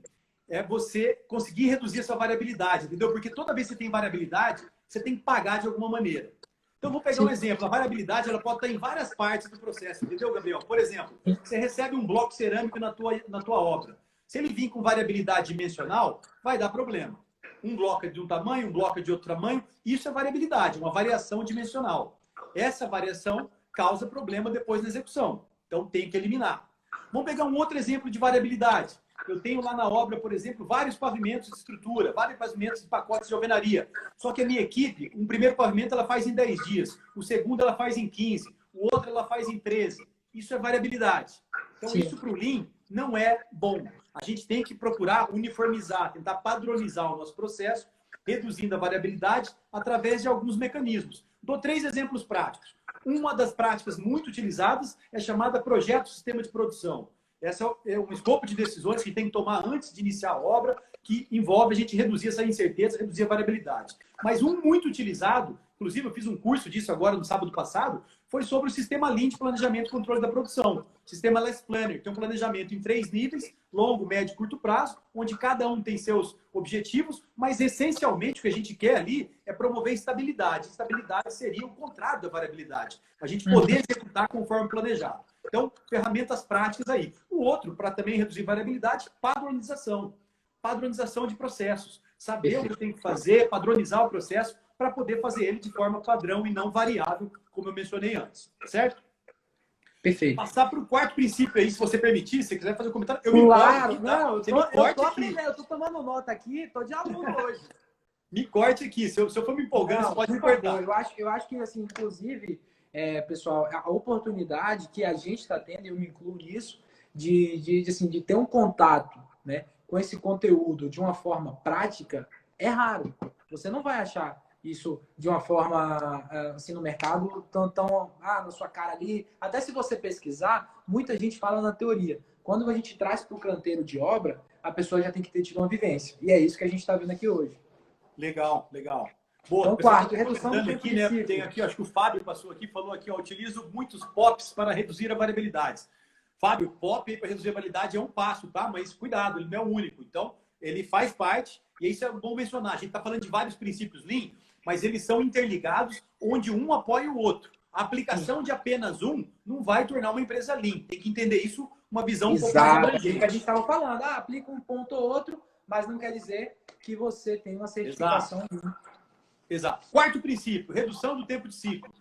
é você conseguir reduzir a sua variabilidade, entendeu? Porque toda vez que você tem variabilidade, você tem que pagar de alguma maneira. Então, vou pegar um exemplo. A variabilidade ela pode estar em várias partes do processo, entendeu, Gabriel? Por exemplo, você recebe um bloco cerâmico na tua obra. Se ele vir com variabilidade dimensional, vai dar problema. Um bloco é de um tamanho, um bloco é de outro tamanho. Isso é variabilidade, uma variação dimensional. Essa variação causa problema depois na execução. Então, tem que eliminar. Vamos pegar um outro exemplo de variabilidade. Eu tenho lá na obra, por exemplo, vários pavimentos de estrutura, vários pavimentos de pacotes de alvenaria. Só que a minha equipe, um primeiro pavimento ela faz em 10 dias, o segundo ela faz em 15, o outro ela faz em 13. Isso é variabilidade. Então, isso para o Lean não é bom. A gente tem que procurar uniformizar, tentar padronizar o nosso processo, reduzindo a variabilidade através de alguns mecanismos. Dou 3 exemplos práticos. Uma das práticas muito utilizadas é chamada projeto sistema de produção. Esse é um escopo de decisões que tem que tomar antes de iniciar a obra, que envolve a gente reduzir essa incerteza, reduzir a variabilidade. Mas um muito utilizado, inclusive eu fiz um curso disso agora no sábado passado, foi sobre o sistema Lean de planejamento e controle da produção. Sistema Less Planner, que tem um planejamento em 3 níveis, longo, médio e curto prazo, onde cada um tem seus objetivos, mas essencialmente o que a gente quer ali é promover estabilidade. Estabilidade seria o contrário da variabilidade. A gente poder executar conforme planejado. Então, ferramentas práticas aí. O outro, para também reduzir variabilidade, padronização. Padronização de processos. Saber o que eu tenho que fazer, padronizar o processo para poder fazer ele de forma padrão e não variável, como eu mencionei antes. Certo? Perfeito. Passar para o quarto princípio aí, se você permitir, se você quiser fazer um comentário, eu claro, me corte aqui, tá? Não, eu tô aprendendo, eu tô tomando nota aqui, tô de aluno hoje. Me corte aqui, se eu for me empolgando, você pode me favor, cortar. eu acho que, assim, inclusive, pessoal, a oportunidade que a gente está tendo, e eu me incluo nisso, de ter um contato, né, com esse conteúdo de uma forma prática, é raro. Você não vai achar isso de uma forma, assim, no mercado, tão na sua cara ali. Até se você pesquisar, muita gente fala na teoria. Quando a gente traz para o canteiro de obra, a pessoa já tem que ter tido uma vivência. E é isso que a gente está vendo aqui hoje. Legal, legal. Boa, então, quarto, redução do tempo aqui, né? Tem aqui, acho que o Fábio passou aqui, falou aqui, ó, utilizo muitos POPs para reduzir a variabilidade. Fábio, POP para reduzir a variabilidade é um passo, tá? Mas cuidado, ele não é o único. Então, ele faz parte, e isso é bom mencionar. A gente está falando de vários princípios Lean, mas eles são interligados, onde um apoia o outro. A aplicação de apenas um não vai tornar uma empresa Lean. Tem que entender isso, uma visão um pouco mais abrangente. É que a gente estava falando. Aplica um ponto ou outro, mas não quer dizer que você tem uma certificação. Exato. Quarto princípio, redução do tempo de ciclo.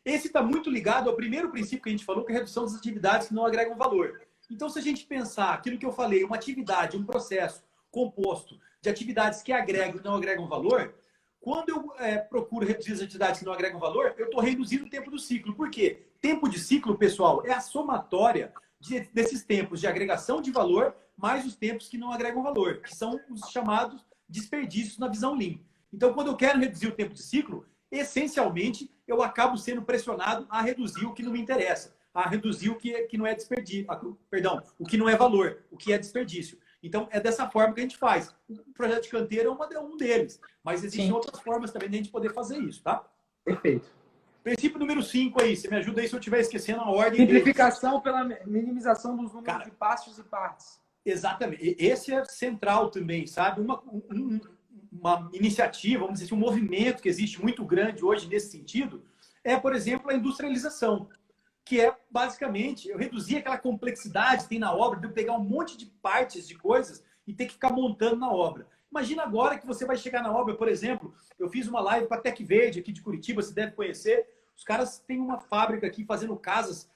Esse está muito ligado ao primeiro princípio que a gente falou, que é a redução das atividades que não agregam valor. Então, se a gente pensar aquilo que eu falei, uma atividade, um processo composto de atividades que agregam e não agregam valor, quando eu procuro reduzir as atividades que não agregam valor, eu estou reduzindo o tempo do ciclo. Por quê? Tempo de ciclo, pessoal, é a somatória desses tempos de agregação de valor mais os tempos que não agregam valor, que são os chamados desperdícios na visão Lean. Então, quando eu quero reduzir o tempo de ciclo, essencialmente, eu acabo sendo pressionado a reduzir o que não me interessa, a reduzir o que não é desperdício, perdão, o que não é valor, o que é desperdício. Então, é dessa forma que a gente faz. O projeto de canteiro é um deles, mas existem outras formas também de a gente poder fazer isso, tá? Perfeito. Princípio número 5 aí, você me ajuda aí se eu estiver esquecendo a ordem. Simplificação pela minimização dos números de passos e partes. Exatamente. Esse é central também, sabe? Uma iniciativa, vamos dizer assim, um movimento que existe muito grande hoje nesse sentido é, por exemplo, a industrialização, que é basicamente eu reduzir aquela complexidade que tem na obra de eu pegar um monte de partes de coisas e ter que ficar montando na obra. Imagina agora que você vai chegar na obra, por exemplo, eu fiz uma live com a Tec Verde aqui de Curitiba, você deve conhecer. Os caras têm uma fábrica aqui fazendo casas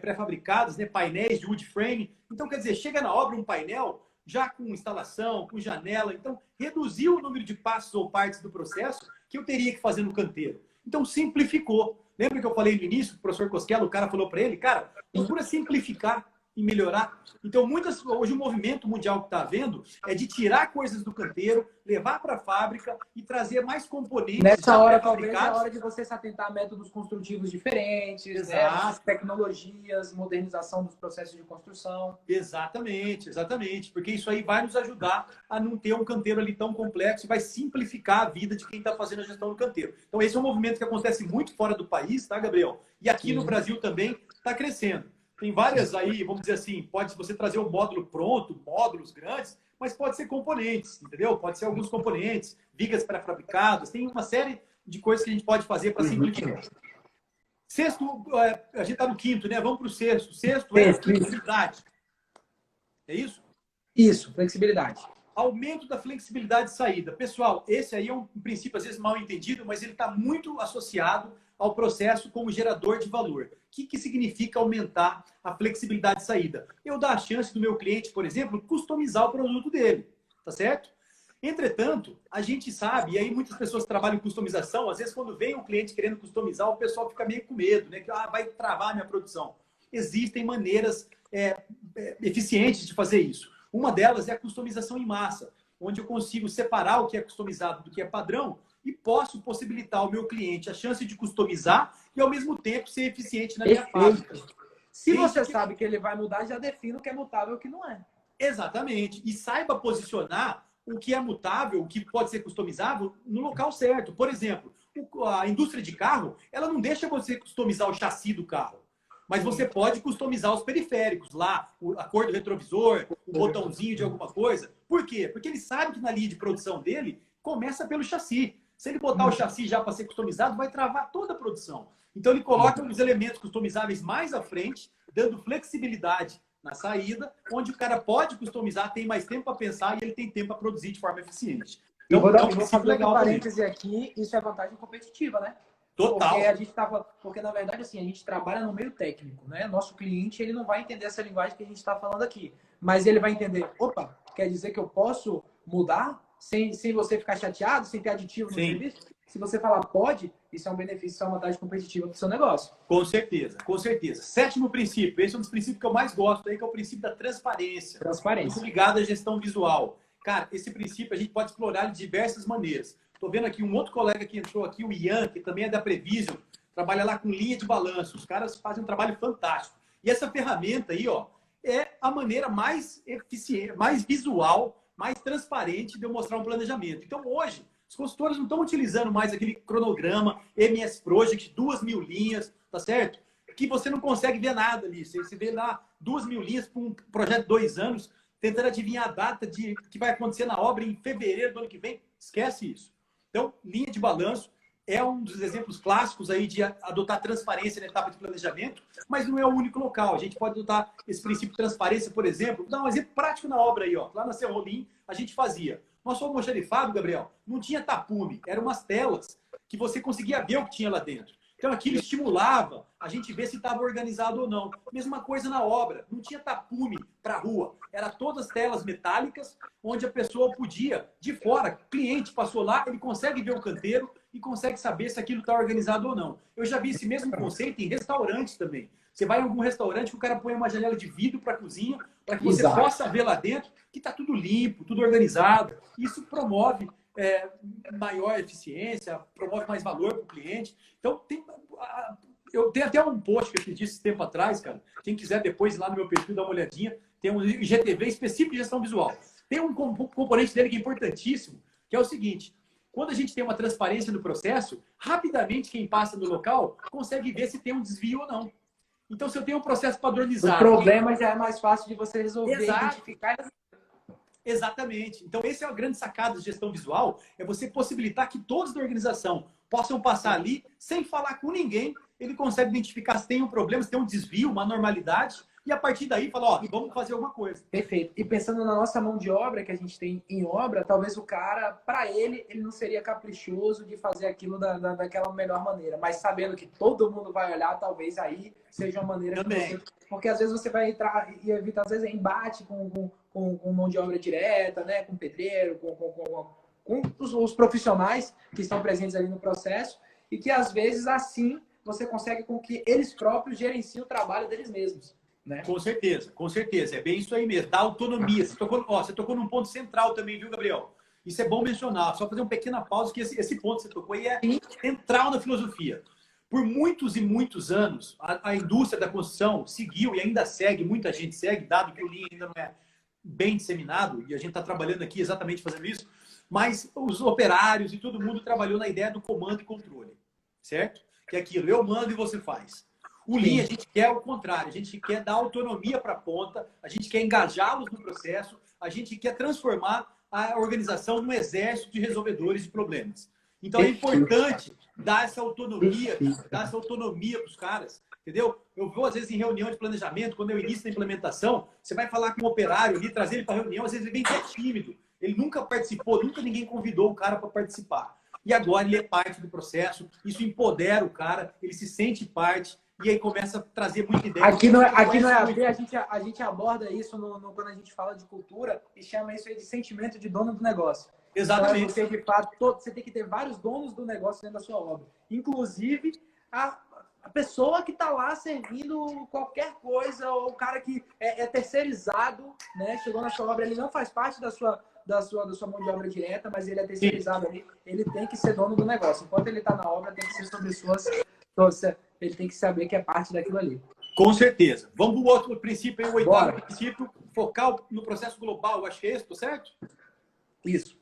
pré-fabricadas, né, painéis de wood frame. Então, quer dizer, chega na obra um painel já com instalação, com janela. Então, reduziu o número de passos ou partes do processo que eu teria que fazer no canteiro. Então, simplificou. Lembra que eu falei no início, o professor Cosquela, o cara falou para ele, cara, procura simplificar. em melhorar. Então, hoje o movimento mundial que está havendo é de tirar coisas do canteiro, levar para a fábrica e trazer mais componentes. Nessa hora, talvez, é a hora de você se atentar a métodos construtivos diferentes, né? Tecnologias, modernização dos processos de construção. Exatamente, exatamente. Porque isso aí vai nos ajudar a não ter um canteiro ali tão complexo e vai simplificar a vida de quem está fazendo a gestão do canteiro. Então, esse é um movimento que acontece muito fora do país, tá, Gabriel? E aqui no Brasil também está crescendo. Tem várias aí, vamos dizer assim, pode você trazer um módulo pronto, módulos grandes, mas pode ser componentes, entendeu? Pode ser alguns componentes, vigas pré-fabricadas, tem uma série de coisas que a gente pode fazer para simplificar. Sexto, a gente está no quinto, né? Vamos para o sexto. Sexto é flexibilidade. É isso? Isso, flexibilidade. Aumento da flexibilidade de saída. Pessoal, esse aí é um princípio às vezes mal entendido, mas ele está muito associado ao processo como gerador de valor. O que significa aumentar a flexibilidade de saída? Eu dar a chance do meu cliente, por exemplo, customizar o produto dele, tá certo? Entretanto, a gente sabe, e aí muitas pessoas trabalham em customização, às vezes quando vem um cliente querendo customizar, o pessoal fica meio com medo, né? Que vai travar a minha produção. Existem maneiras eficientes de fazer isso. Uma delas é a customização em massa, onde eu consigo separar o que é customizado do que é padrão e posso possibilitar ao meu cliente a chance de customizar e, ao mesmo tempo, ser eficiente na minha fábrica. Se você sabe que ele vai mudar, já defina o que é mutável e o que não é. Exatamente. E saiba posicionar o que é mutável, o que pode ser customizável, no local certo. Por exemplo, a indústria de carro, ela não deixa você customizar o chassi do carro. Mas você pode customizar os periféricos lá, a cor do retrovisor, o botãozinho de alguma coisa. Por quê? Porque ele sabe que na linha de produção dele começa pelo chassi. Se ele botar o chassi já para ser customizado, vai travar toda a produção. Então ele coloca os elementos customizáveis mais à frente, dando flexibilidade na saída, onde o cara pode customizar, tem mais tempo para pensar e ele tem tempo para produzir de forma eficiente. Então, vou fazer um parêntese aqui, isso é vantagem competitiva, né? Total. Porque, na verdade, assim, a gente trabalha no meio técnico, né? Nosso cliente, ele não vai entender essa linguagem que a gente está falando aqui. Mas ele vai entender, opa, quer dizer que eu posso mudar sem você ficar chateado, sem ter aditivo no serviço? Se você falar pode, isso é um benefício, isso é uma vantagem competitiva para o seu negócio. Com certeza, com certeza. Sétimo princípio, esse é um dos princípios que eu mais gosto aí, que é o princípio da transparência. Transparência. Isso ligado à gestão visual. Cara, esse princípio a gente pode explorar de diversas maneiras. Estou vendo aqui um outro colega que entrou aqui, o Ian, que também é da Prevision, trabalha lá com linha de balanço. Os caras fazem um trabalho fantástico. E essa ferramenta aí, ó, é a maneira mais eficiente, mais visual, mais transparente de eu mostrar um planejamento. Então, hoje, os consultores não estão utilizando mais aquele cronograma MS Project, 2.000 linhas, tá certo? Que você não consegue ver nada ali. Você vê lá 2.000 linhas para um projeto de 2 anos, tentando adivinhar a data que vai acontecer na obra em fevereiro do ano que vem. Esquece isso. Então, linha de balanço é um dos exemplos clássicos aí de adotar transparência na etapa de planejamento, mas não é o único local. A gente pode adotar esse princípio de transparência, por exemplo. Vou dar um exemplo prático na obra aí, ó. Lá na Serrolim, a gente fazia. Nosso almoxarifado, Gabriel, não tinha tapume. Eram umas telas que você conseguia ver o que tinha lá dentro. Então, aquilo estimulava a gente ver se estava organizado ou não. Mesma coisa na obra. Não tinha tapume para a rua. Era todas telas metálicas, onde a pessoa podia, de fora, o cliente passou lá, ele consegue ver o canteiro e consegue saber se aquilo está organizado ou não. Eu já vi esse mesmo conceito em restaurantes também. Você vai em algum restaurante que o cara põe uma janela de vidro para a cozinha, para que você possa ver lá dentro que está tudo limpo, tudo organizado. Isso promove maior eficiência, promove mais valor para o cliente. Então, eu tenho até um post que eu fiz esse tempo atrás, cara. Quem quiser depois ir lá no meu perfil dar uma olhadinha, tem um IGTV específico de gestão visual. Tem um componente dele que é importantíssimo, que é o seguinte: quando a gente tem uma transparência no processo, rapidamente quem passa no local consegue ver se tem um desvio ou não. Então, se eu tenho um processo padronizado... O problema já é mais fácil de você resolver, identificar. Exatamente. Então, esse é a grande sacada de gestão visual, é você possibilitar que todos da organização possam passar ali sem falar com ninguém. Ele consegue identificar se tem um problema, se tem um desvio, uma normalidade, e a partir daí fala, ó, vamos fazer alguma coisa. Perfeito. E pensando na nossa mão de obra que a gente tem em obra, talvez o cara, para ele não seria caprichoso de fazer aquilo daquela melhor maneira. Mas sabendo que todo mundo vai olhar, talvez aí seja uma maneira também. Porque às vezes você vai entrar e evita, às vezes, embate com mão de obra direta, né? Com pedreiro, com os profissionais que estão presentes ali no processo, e que às vezes assim você consegue com que eles próprios gerenciem o trabalho deles mesmos. né? Com certeza, com certeza. É bem isso aí mesmo. Dá autonomia. Você tocou num ponto central também, viu, Gabriel? Isso é bom mencionar. Só fazer uma pequena pausa, que esse ponto que você tocou aí é central na filosofia. Por muitos e muitos anos, a indústria da construção seguiu e ainda segue, muita gente segue, dado que o Lean ainda não é bem disseminado, e a gente está trabalhando aqui exatamente fazendo isso, mas os operários e todo mundo trabalhou na ideia do comando e controle, certo? Que é aquilo, eu mando e você faz. O Lean, a gente quer o contrário, a gente quer dar autonomia para a ponta, a gente quer engajá-los no processo, a gente quer transformar a organização num exército de resolvedores de problemas. Então é importante dar essa autonomia para os caras, entendeu? Eu vou, às vezes, em reunião de planejamento, quando eu inicio a implementação, você vai falar com um operário ali, trazer ele para a reunião, às vezes ele vem até tímido, ele nunca participou, nunca ninguém convidou o cara para participar. E agora ele é parte do processo, isso empodera o cara, ele se sente parte, e aí começa a trazer muita ideia. Aqui no EAD, a gente aborda isso quando a gente fala de cultura e chama isso aí de sentimento de dono do negócio. Exatamente. Então, de fato, você tem que ter vários donos do negócio dentro da sua obra. Inclusive, a pessoa que está lá servindo qualquer coisa, ou o cara que é terceirizado, né? Chegou na sua obra, ele não faz parte da sua mão de obra direta, mas ele é terceirizado ali. Ele tem que ser dono do negócio. Enquanto ele está na obra, tem que ser sobre ele tem que saber que é parte daquilo ali. Com certeza. Vamos para o outro princípio, o oitavo princípio, focar no processo global. Acho que é esse, tô certo? Isso.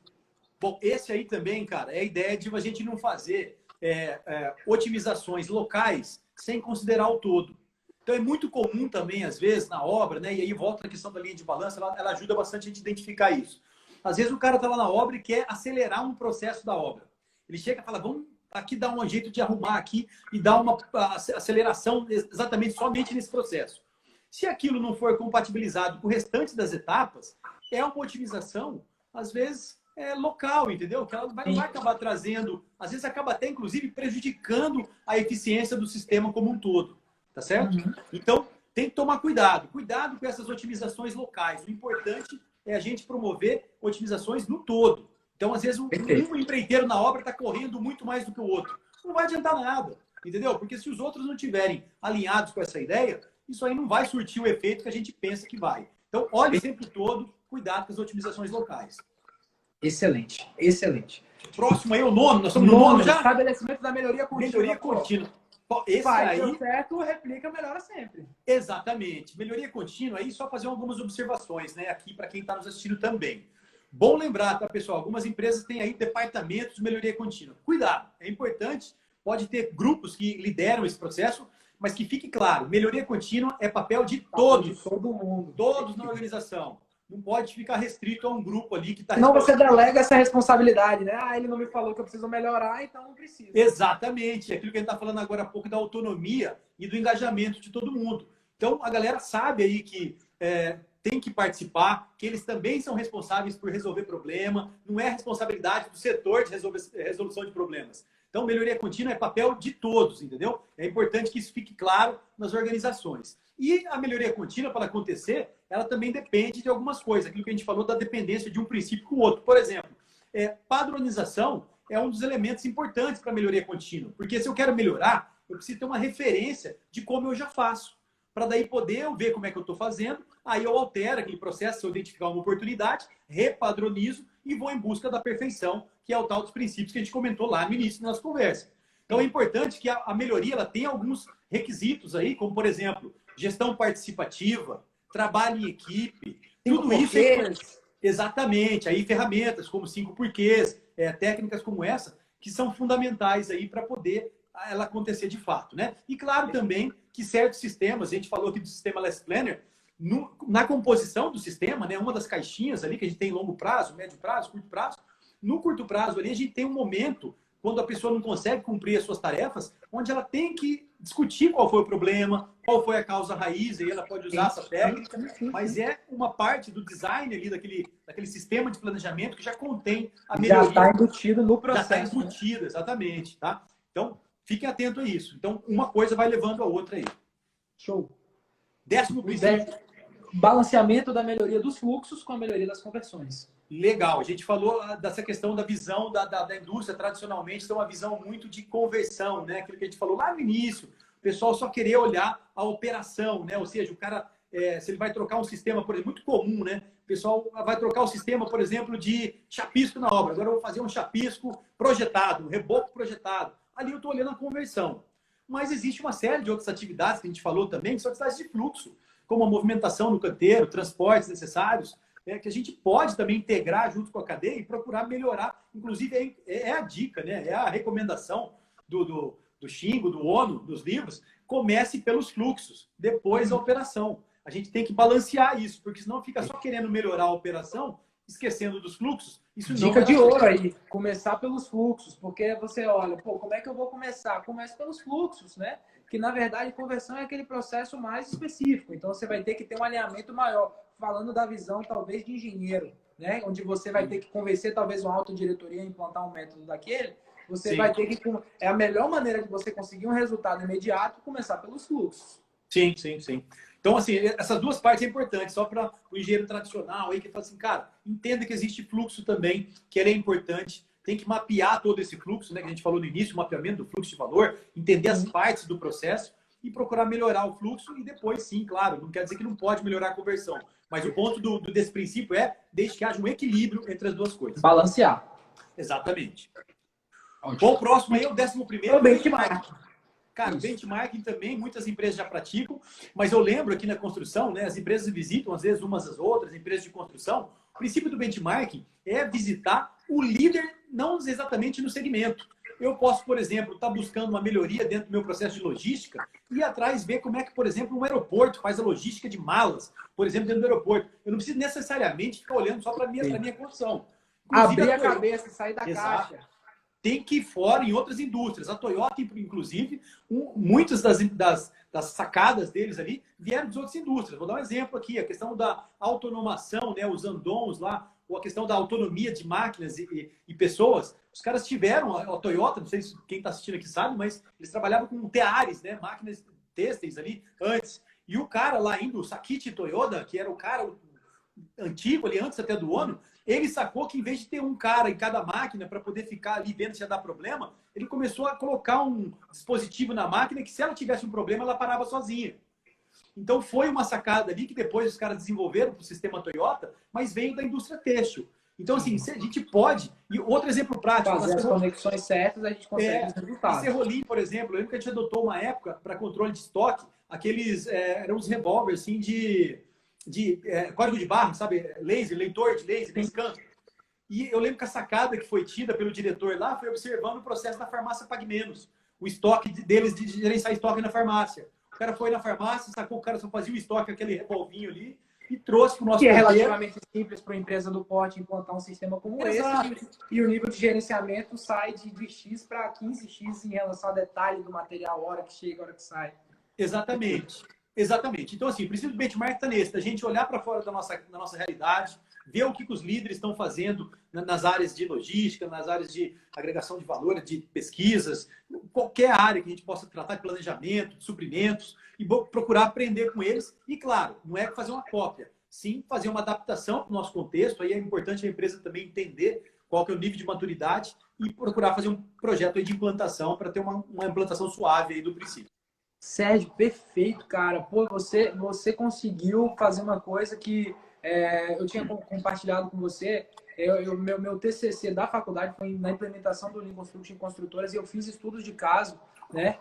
Bom, esse aí também, cara, é a ideia de a gente não fazer otimizações locais sem considerar o todo. Então, é muito comum também, às vezes, na obra, né? E aí volta a questão da linha de balança, ela ajuda bastante a gente identificar isso. Às vezes, o cara está lá na obra e quer acelerar um processo da obra. Ele chega e fala, vamos aqui dar um jeito de arrumar aqui e dar uma aceleração exatamente somente nesse processo. Se aquilo não for compatibilizado com o restante das etapas, é uma otimização, às vezes, local, entendeu? Que ela não vai acabar trazendo, às vezes acaba até, inclusive, prejudicando a eficiência do sistema como um todo. Tá certo? Uhum. Então, tem que tomar cuidado. Cuidado com essas otimizações locais. O importante é a gente promover otimizações no todo. Então, às vezes, um empreiteiro na obra está correndo muito mais do que o outro. Não vai adiantar nada, entendeu? Porque se os outros não estiverem alinhados com essa ideia, isso aí não vai surtir o efeito que a gente pensa que vai. Então, olhe sempre todo, cuidado com as otimizações locais. Excelente, excelente. Próximo aí, o nono. Nós estamos no nono já? Estabelecimento da melhoria contínua. Melhoria contínua. Esse Faz aí, certo, replica, melhora sempre. Exatamente. Melhoria contínua, aí só fazer algumas observações, né? Aqui para quem está nos assistindo também. Bom lembrar, tá, pessoal? Algumas empresas têm aí departamentos de melhoria contínua. Cuidado, é importante. Pode ter grupos que lideram esse processo, mas que fique claro, melhoria contínua é papel de todos. De todo mundo. Todos na organização. Não pode ficar restrito a um grupo ali que está... Não, você delega essa responsabilidade, né? Ah, ele não me falou que eu preciso melhorar, então não precisa. Exatamente. Aquilo que a gente está falando agora há pouco da autonomia e do engajamento de todo mundo. Então, a galera sabe aí que tem que participar, que eles também são responsáveis por resolver problema. Não é responsabilidade do setor de resolução de problemas. Então, melhoria contínua é papel de todos, entendeu? É importante que isso fique claro nas organizações. E a melhoria contínua, para acontecer, ela também depende de algumas coisas. Aquilo que a gente falou da dependência de um princípio com o outro. Por exemplo, padronização é um dos elementos importantes para a melhoria contínua. Porque se eu quero melhorar, eu preciso ter uma referência de como eu já faço. Para daí poder eu ver como é que eu estou fazendo, aí eu altero aquele processo, se eu identificar uma oportunidade, repadronizo e vou em busca da perfeição, que é o tal dos princípios que a gente comentou lá no início da nossa conversa. Então é importante que a melhoria ela tenha alguns requisitos aí, como por exemplo, gestão participativa, trabalho em equipe, tudo isso exatamente, aí ferramentas como 5 porquês, técnicas como essa, que são fundamentais aí para poder ela acontecer de fato, né? E claro também que certos sistemas, a gente falou aqui do sistema Last Planner, na composição do sistema, né, uma das caixinhas ali que a gente tem longo prazo, médio prazo, curto prazo, no curto prazo ali a gente tem um momento quando a pessoa não consegue cumprir as suas tarefas, onde ela tem que discutir qual foi o problema, qual foi a causa raiz, e ela pode usar essa técnica, mas é uma parte do design ali daquele sistema de planejamento que já contém a melhoria. Já está embutido no processo. Já está embutido, exatamente, tá? Então, fiquem atentos a isso. Então, uma coisa vai levando a outra aí. Show. 10º princípio. Balanceamento da melhoria dos fluxos com a melhoria das conversões. Legal. A gente falou dessa questão da visão da indústria tradicionalmente, tem uma visão muito de conversão, né? Aquilo que a gente falou lá no início. O pessoal só queria olhar a operação, né? Ou seja, o cara se ele vai trocar um sistema, por exemplo, muito comum, né? O pessoal vai trocar o sistema, por exemplo, de chapisco na obra. Agora eu vou fazer um chapisco projetado, um reboco projetado. Ali eu estou olhando a conversão. Mas existe uma série de outras atividades que a gente falou também, que são atividades de fluxo, como a movimentação no canteiro, transportes necessários, que a gente pode também integrar junto com a cadeia e procurar melhorar. Inclusive, é a dica, né? É a recomendação do Xingo, do ONU, dos livros. Comece pelos fluxos, depois a operação. A gente tem que balancear isso, porque senão fica só querendo melhorar a operação, esquecendo dos fluxos. Isso não Dica de ouro aí, começar pelos fluxos, porque você olha, pô, como é que eu vou começar? Comece pelos fluxos, né? Que na verdade conversão é aquele processo mais específico, então você vai ter que ter um alinhamento maior, falando da visão talvez de engenheiro, né? Onde você vai ter que convencer talvez uma autodiretoria a implantar um método daquele, você vai ter que... É a melhor maneira de você conseguir um resultado imediato, começar pelos fluxos. Sim, sim, sim. Então, assim, essas duas partes é importante, só para o engenheiro tradicional aí que fala assim, cara, entenda que existe fluxo também, que ele é importante, tem que mapear todo esse fluxo, né, que a gente falou no início, o mapeamento do fluxo de valor, entender as partes do processo e procurar melhorar o fluxo e depois, sim, claro, não quer dizer que não pode melhorar a conversão, mas o ponto desse princípio é desde que haja um equilíbrio entre as duas coisas. Balancear. Exatamente. Bom, o próximo aí é o 11º. O benchmark. Cara, o benchmarking também, muitas empresas já praticam, mas eu lembro aqui na construção, né, as empresas visitam às vezes umas às outras, empresas de construção. O princípio do benchmarking é visitar o líder, não exatamente no segmento. Eu posso, por exemplo, estar buscando uma melhoria dentro do meu processo de logística e ir atrás ver como é que, por exemplo, um aeroporto faz a logística de malas, por exemplo, dentro do aeroporto. Eu não preciso necessariamente ficar olhando só para a minha construção. Inclusive, abrir a cabeça, sair da caixa. Tem que ir fora em outras indústrias. A Toyota, inclusive, muitas das sacadas deles ali vieram de outras indústrias. Vou dar um exemplo aqui, a questão da autonomação, né, os andons lá, ou a questão da autonomia de máquinas e pessoas. Os caras tiveram, a Toyota, não sei se quem está assistindo aqui sabe, mas eles trabalhavam com teares, né, máquinas têxteis ali antes. E o cara lá indo, o Sakichi Toyoda, que era o cara antigo ali, antes até do ONU, ele sacou que em vez de ter um cara em cada máquina para poder ficar ali vendo se ia dar problema, ele começou a colocar um dispositivo na máquina que se ela tivesse um problema, ela parava sozinha. Então foi uma sacada ali que depois os caras desenvolveram para o sistema Toyota, mas veio da indústria têxtil. Então, assim, a gente pode... E outro exemplo prático... Fazer as conexões certas, a gente consegue os resultados. A Serrolim, por exemplo, eu lembro que a gente adotou uma época para controle de estoque, aqueles... eram uns revólveres, assim, de código de barra, sabe? Laser, leitor de laser, nesse canto. E eu lembro que a sacada que foi tida pelo diretor lá foi observando o processo da farmácia Pague Menos. O estoque deles de gerenciar estoque na farmácia. O cara foi na farmácia, sacou, o cara só fazia o estoque, aquele revolvinho ali, e trouxe para o nosso... Que é relativamente simples para uma empresa do porte implantar um sistema como esse. E o nível de gerenciamento sai de X para 15X em relação ao detalhe do material, hora que chega, hora que sai. Exatamente. Exatamente. Então, assim, o princípio do benchmark está nesse, da gente olhar para fora da nossa realidade, ver o que os líderes estão fazendo nas áreas de logística, nas áreas de agregação de valor, de pesquisas, qualquer área que a gente possa tratar de planejamento, de suprimentos, e procurar aprender com eles. E, claro, não é fazer uma cópia, sim fazer uma adaptação para o nosso contexto. Aí é importante a empresa também entender qual que é o nível de maturidade e procurar fazer um projeto aí de implantação para ter uma implantação suave aí do princípio. Sérgio, perfeito, cara. Pô, você conseguiu fazer uma coisa que eu tinha compartilhado com você. Meu TCC da faculdade foi na implementação do Lean Construction em construtoras e eu fiz estudos de caso, né?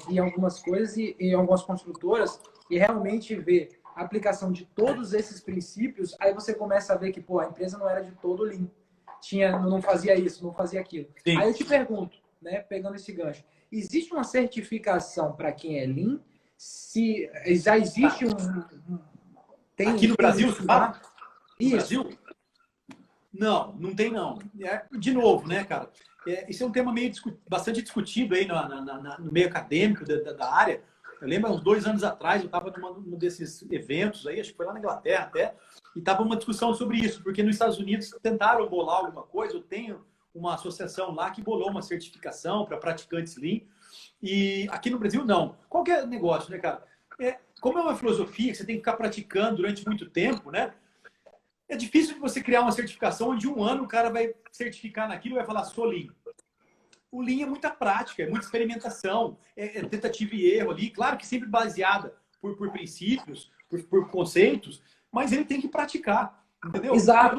Em algumas coisas e em algumas construtoras e realmente ver a aplicação de todos esses princípios, aí você começa a ver que, pô, a empresa não era de todo Lean. Não fazia isso, não fazia aquilo. Sim. Aí eu te pergunto, né, pegando esse gancho, existe uma certificação para quem é Lean? Se já existe aqui no Brasil, você fala? No Brasil? Não tem não. De novo, né, cara? Isso é um tema bastante discutido aí no meio acadêmico da área. Eu lembro, uns 2 anos atrás, eu estava num desses eventos aí, acho que foi lá na Inglaterra até, e estava uma discussão sobre isso, porque nos Estados Unidos tentaram bolar alguma coisa, eu tenho uma associação lá que bolou uma certificação para praticantes Lean, e aqui no Brasil não. Qualquer negócio, né, cara? Como é uma filosofia que você tem que ficar praticando durante muito tempo, né? É difícil de você criar uma certificação onde 1 ano o cara vai certificar naquilo e vai falar, sou Lean. O Lean é muita prática, é muita experimentação, é tentativa e erro ali. Claro que sempre baseada por princípios, por conceitos, mas ele tem que praticar, entendeu? Exato.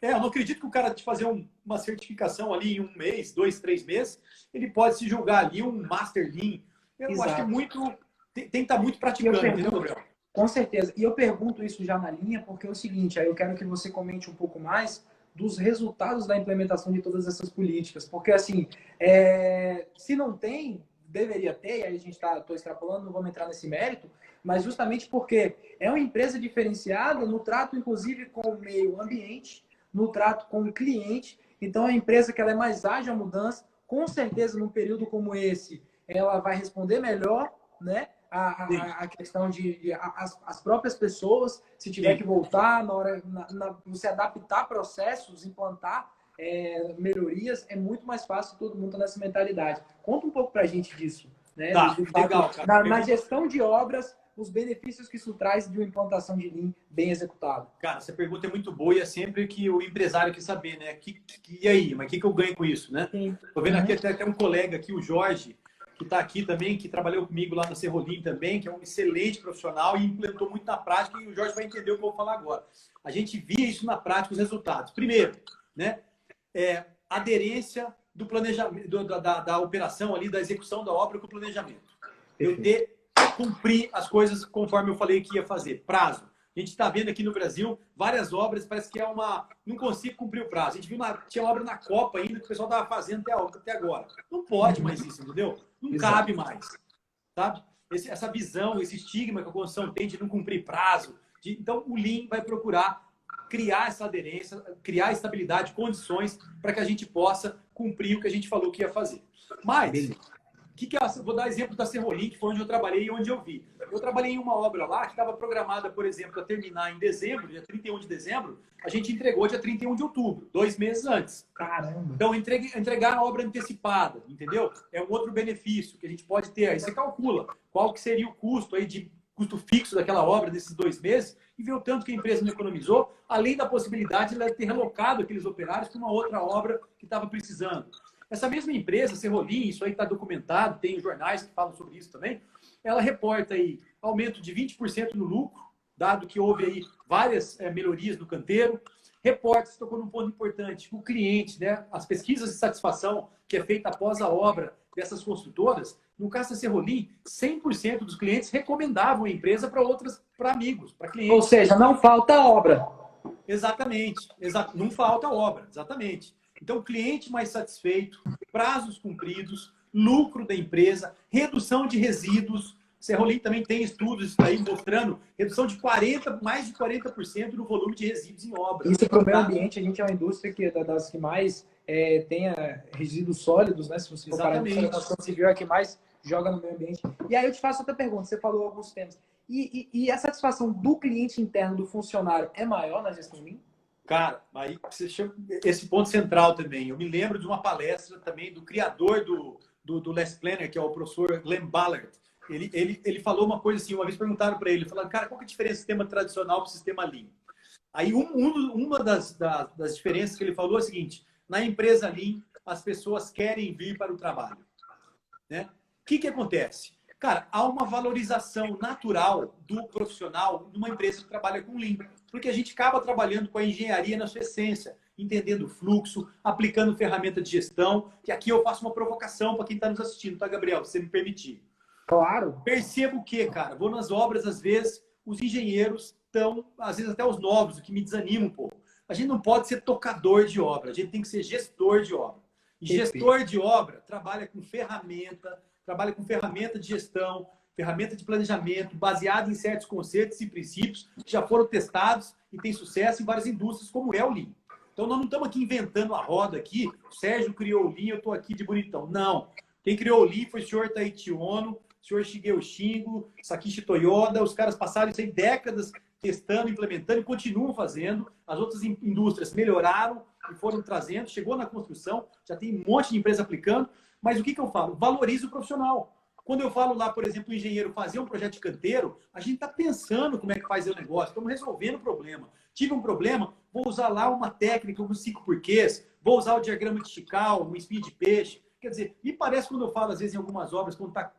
Eu não acredito que o cara te fazer uma certificação ali em 1 mês, 2, 3 meses, ele pode se julgar ali um Master Lean. Eu acho que é muito... Tem que estar muito praticando, entendeu, Gabriel? Com certeza. E eu pergunto isso já na linha, porque é o seguinte, aí eu quero que você comente um pouco mais dos resultados da implementação de todas essas políticas. Porque, assim, se não tem, deveria ter, e aí a gente estou extrapolando, não vamos entrar nesse mérito, mas justamente porque é uma empresa diferenciada no trato, inclusive, com o meio ambiente, no trato com o cliente. Então, é uma empresa que ela é mais ágil à mudança. Com certeza, num período como esse, ela vai responder melhor, né? A questão de as próprias pessoas, se tiver que voltar, você adaptar processos, implantar melhorias, é muito mais fácil, todo mundo tá nessa mentalidade. Conta um pouco pra gente disso, né? Tá, legal, cara. Na gestão de obras, os benefícios que isso traz de uma implantação de Lean bem executada. Cara, essa pergunta é muito boa e é sempre que o empresário quer saber, né? E aí, mas o que eu ganho com isso, né? Sim. Tô vendo aqui até um colega aqui, o Jorge, que está aqui também, que trabalhou comigo lá na Serrolim também, que é um excelente profissional e implementou muito na prática, e o Jorge vai entender o que eu vou falar agora. A gente via isso na prática, os resultados. Primeiro, né, aderência do planejamento, da operação ali, da execução da obra com o planejamento. Eu cumprir as coisas conforme eu falei que ia fazer. Prazo. A gente está vendo aqui no Brasil várias obras, parece que não consigo cumprir o prazo. A gente viu tinha obra na Copa ainda que o pessoal estava fazendo até agora. Não pode mais isso, entendeu? Não cabe mais, sabe? Essa visão, esse estigma que a construção tem de não cumprir prazo. Então, o Lean vai procurar criar essa aderência, criar estabilidade, condições para que a gente possa cumprir o que a gente falou que ia fazer. Mas... vou dar exemplo da Serrolim, que foi onde eu trabalhei e onde eu vi. Eu trabalhei em uma obra lá que estava programada, por exemplo, a terminar em dezembro, dia 31 de dezembro, a gente entregou dia 31 de outubro, 2 meses antes. Caramba! Então, entregar a obra antecipada, entendeu? É um outro benefício que a gente pode ter. Aí você calcula qual que seria o custo aí de custo fixo daquela obra desses 2 meses e ver o tanto que a empresa não economizou, além da possibilidade de ela ter relocado aqueles operários para uma outra obra que estava precisando. Essa mesma empresa, Serrolim, isso aí está documentado, tem jornais que falam sobre isso também, ela reporta aí aumento de 20% no lucro, dado que houve aí várias melhorias no canteiro. Reporta, você tocou num ponto importante, o cliente, né, as pesquisas de satisfação que é feita após a obra dessas construtoras, no caso da Serrolim, 100% dos clientes recomendavam a empresa para amigos, para clientes. Ou seja, não falta obra. Exatamente, não falta obra, exatamente. Então, cliente mais satisfeito, prazos cumpridos, lucro da empresa, redução de resíduos. Serrolim também tem estudos aí mostrando redução de mais de 40% no volume de resíduos em obras. Isso para o meio ambiente, a gente é uma indústria que é das que mais tem resíduos sólidos, né? Se você comparar com a construção civil, é a que mais joga no meio ambiente. E aí eu te faço outra pergunta, você falou alguns temas. E a satisfação do cliente interno, do funcionário, é maior na gestão Lean? Cara, aí você chama esse ponto central também. Eu me lembro de uma palestra também do criador do Less Planner, que é o professor Glenn Ballard. Ele falou uma coisa assim, uma vez perguntaram para ele, falaram, cara, qual que é a diferença do sistema tradicional para o sistema Lean? Aí uma das diferenças que ele falou é a seguinte, na empresa Lean, as pessoas querem vir para o trabalho. Né? O que acontece? Cara, há uma valorização natural do profissional numa empresa que trabalha com Lean. Porque a gente acaba trabalhando com a engenharia na sua essência, entendendo o fluxo, aplicando ferramenta de gestão, que aqui eu faço uma provocação para quem está nos assistindo, tá, Gabriel? Se você me permitir. Claro. Percebo que, cara, vou nas obras, às vezes, os engenheiros estão, às vezes até os novos, o que me desanima um pouco. A gente não pode ser tocador de obra, a gente tem que ser gestor de obra. E gestor de obra trabalha com ferramenta de gestão, ferramenta de planejamento, baseada em certos conceitos e princípios que já foram testados e têm sucesso em várias indústrias, como é o Lean. Então, nós não estamos aqui inventando a roda aqui. O Sérgio criou o Lean, eu estou aqui de bonitão. Não. Quem criou o Lean foi o senhor Taiichi Ohno, o senhor Shigeo Shingo, Sakichi Toyoda. Os caras passaram isso aí décadas testando, implementando e continuam fazendo. As outras indústrias melhoraram e foram trazendo. Chegou na construção, já tem um monte de empresa aplicando. Mas o que eu falo? Valorize o profissional. Quando eu falo lá, por exemplo, o engenheiro fazer um projeto de canteiro, a gente está pensando como é que faz o negócio, estamos resolvendo o problema. Tive um problema, vou usar lá uma técnica, um 5 porquês, vou usar o diagrama de Chical, um espinho de peixe. Quer dizer, me parece quando eu falo, às vezes, em algumas obras, quando está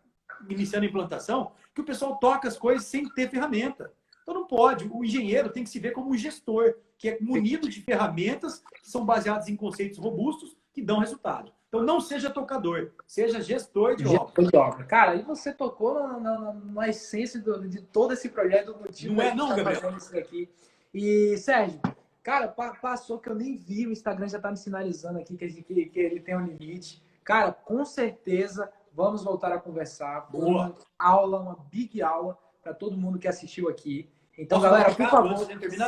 iniciando a implantação, que o pessoal toca as coisas sem ter ferramenta. Então não pode. O engenheiro tem que se ver como um gestor, que é munido de ferramentas que são baseadas em conceitos robustos que dão resultado. Então não seja tocador, seja gestor de obra. Gestor de obra. Cara, e você tocou na essência de todo esse projeto, do motivo Não é não, Gabriel? fazendo isso aqui. E, Sérgio, cara, passou que eu nem vi, o Instagram já tá me sinalizando aqui que ele tem um limite. Cara, com certeza vamos voltar a conversar. Uma aula, uma big aula para todo mundo que assistiu aqui. Então, galera, por favor,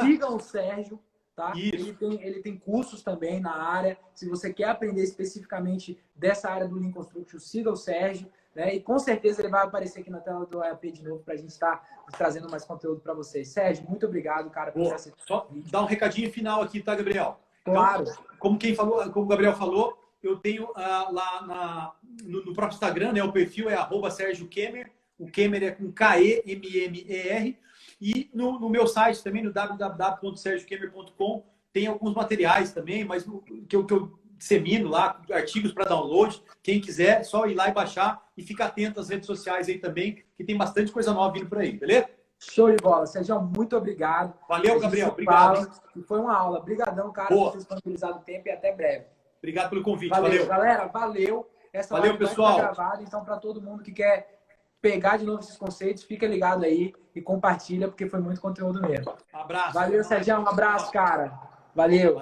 sigam o Sérgio, tá? Ele tem cursos também na área. Se você quer aprender especificamente dessa área do Lean Construction, siga o Sérgio, né? E com certeza ele vai aparecer aqui na tela do EAP de novo para a gente estar trazendo mais conteúdo para vocês. Sérgio, muito obrigado, cara, por essa... Só dar um recadinho final aqui, tá, Gabriel? Claro. Então, como o Gabriel falou, eu tenho lá no próprio Instagram, né? O perfil é @SérgioKemmer. O Kemmer é com Kemmer. E no meu site também, no www.sergiokemmer.com, tem alguns materiais também, mas que eu dissemino lá, artigos para download. Quem quiser, é só ir lá e baixar. E fica atento às redes sociais aí também, que tem bastante coisa nova vindo por aí, beleza? Show de bola. Sérgio, muito obrigado. Valeu, Gabriel. Obrigado. Foi uma aula. Obrigadão, cara, por ter disponibilizado o tempo e até breve. Obrigado pelo convite. Valeu. Galera, valeu. Essa valeu, pessoal. Vai estar gravada, então, para todo mundo que quer pegar de novo esses conceitos, fica ligado aí e compartilha, porque foi muito conteúdo mesmo. Um abraço. Valeu, Sérgio. Um abraço, cara. Valeu.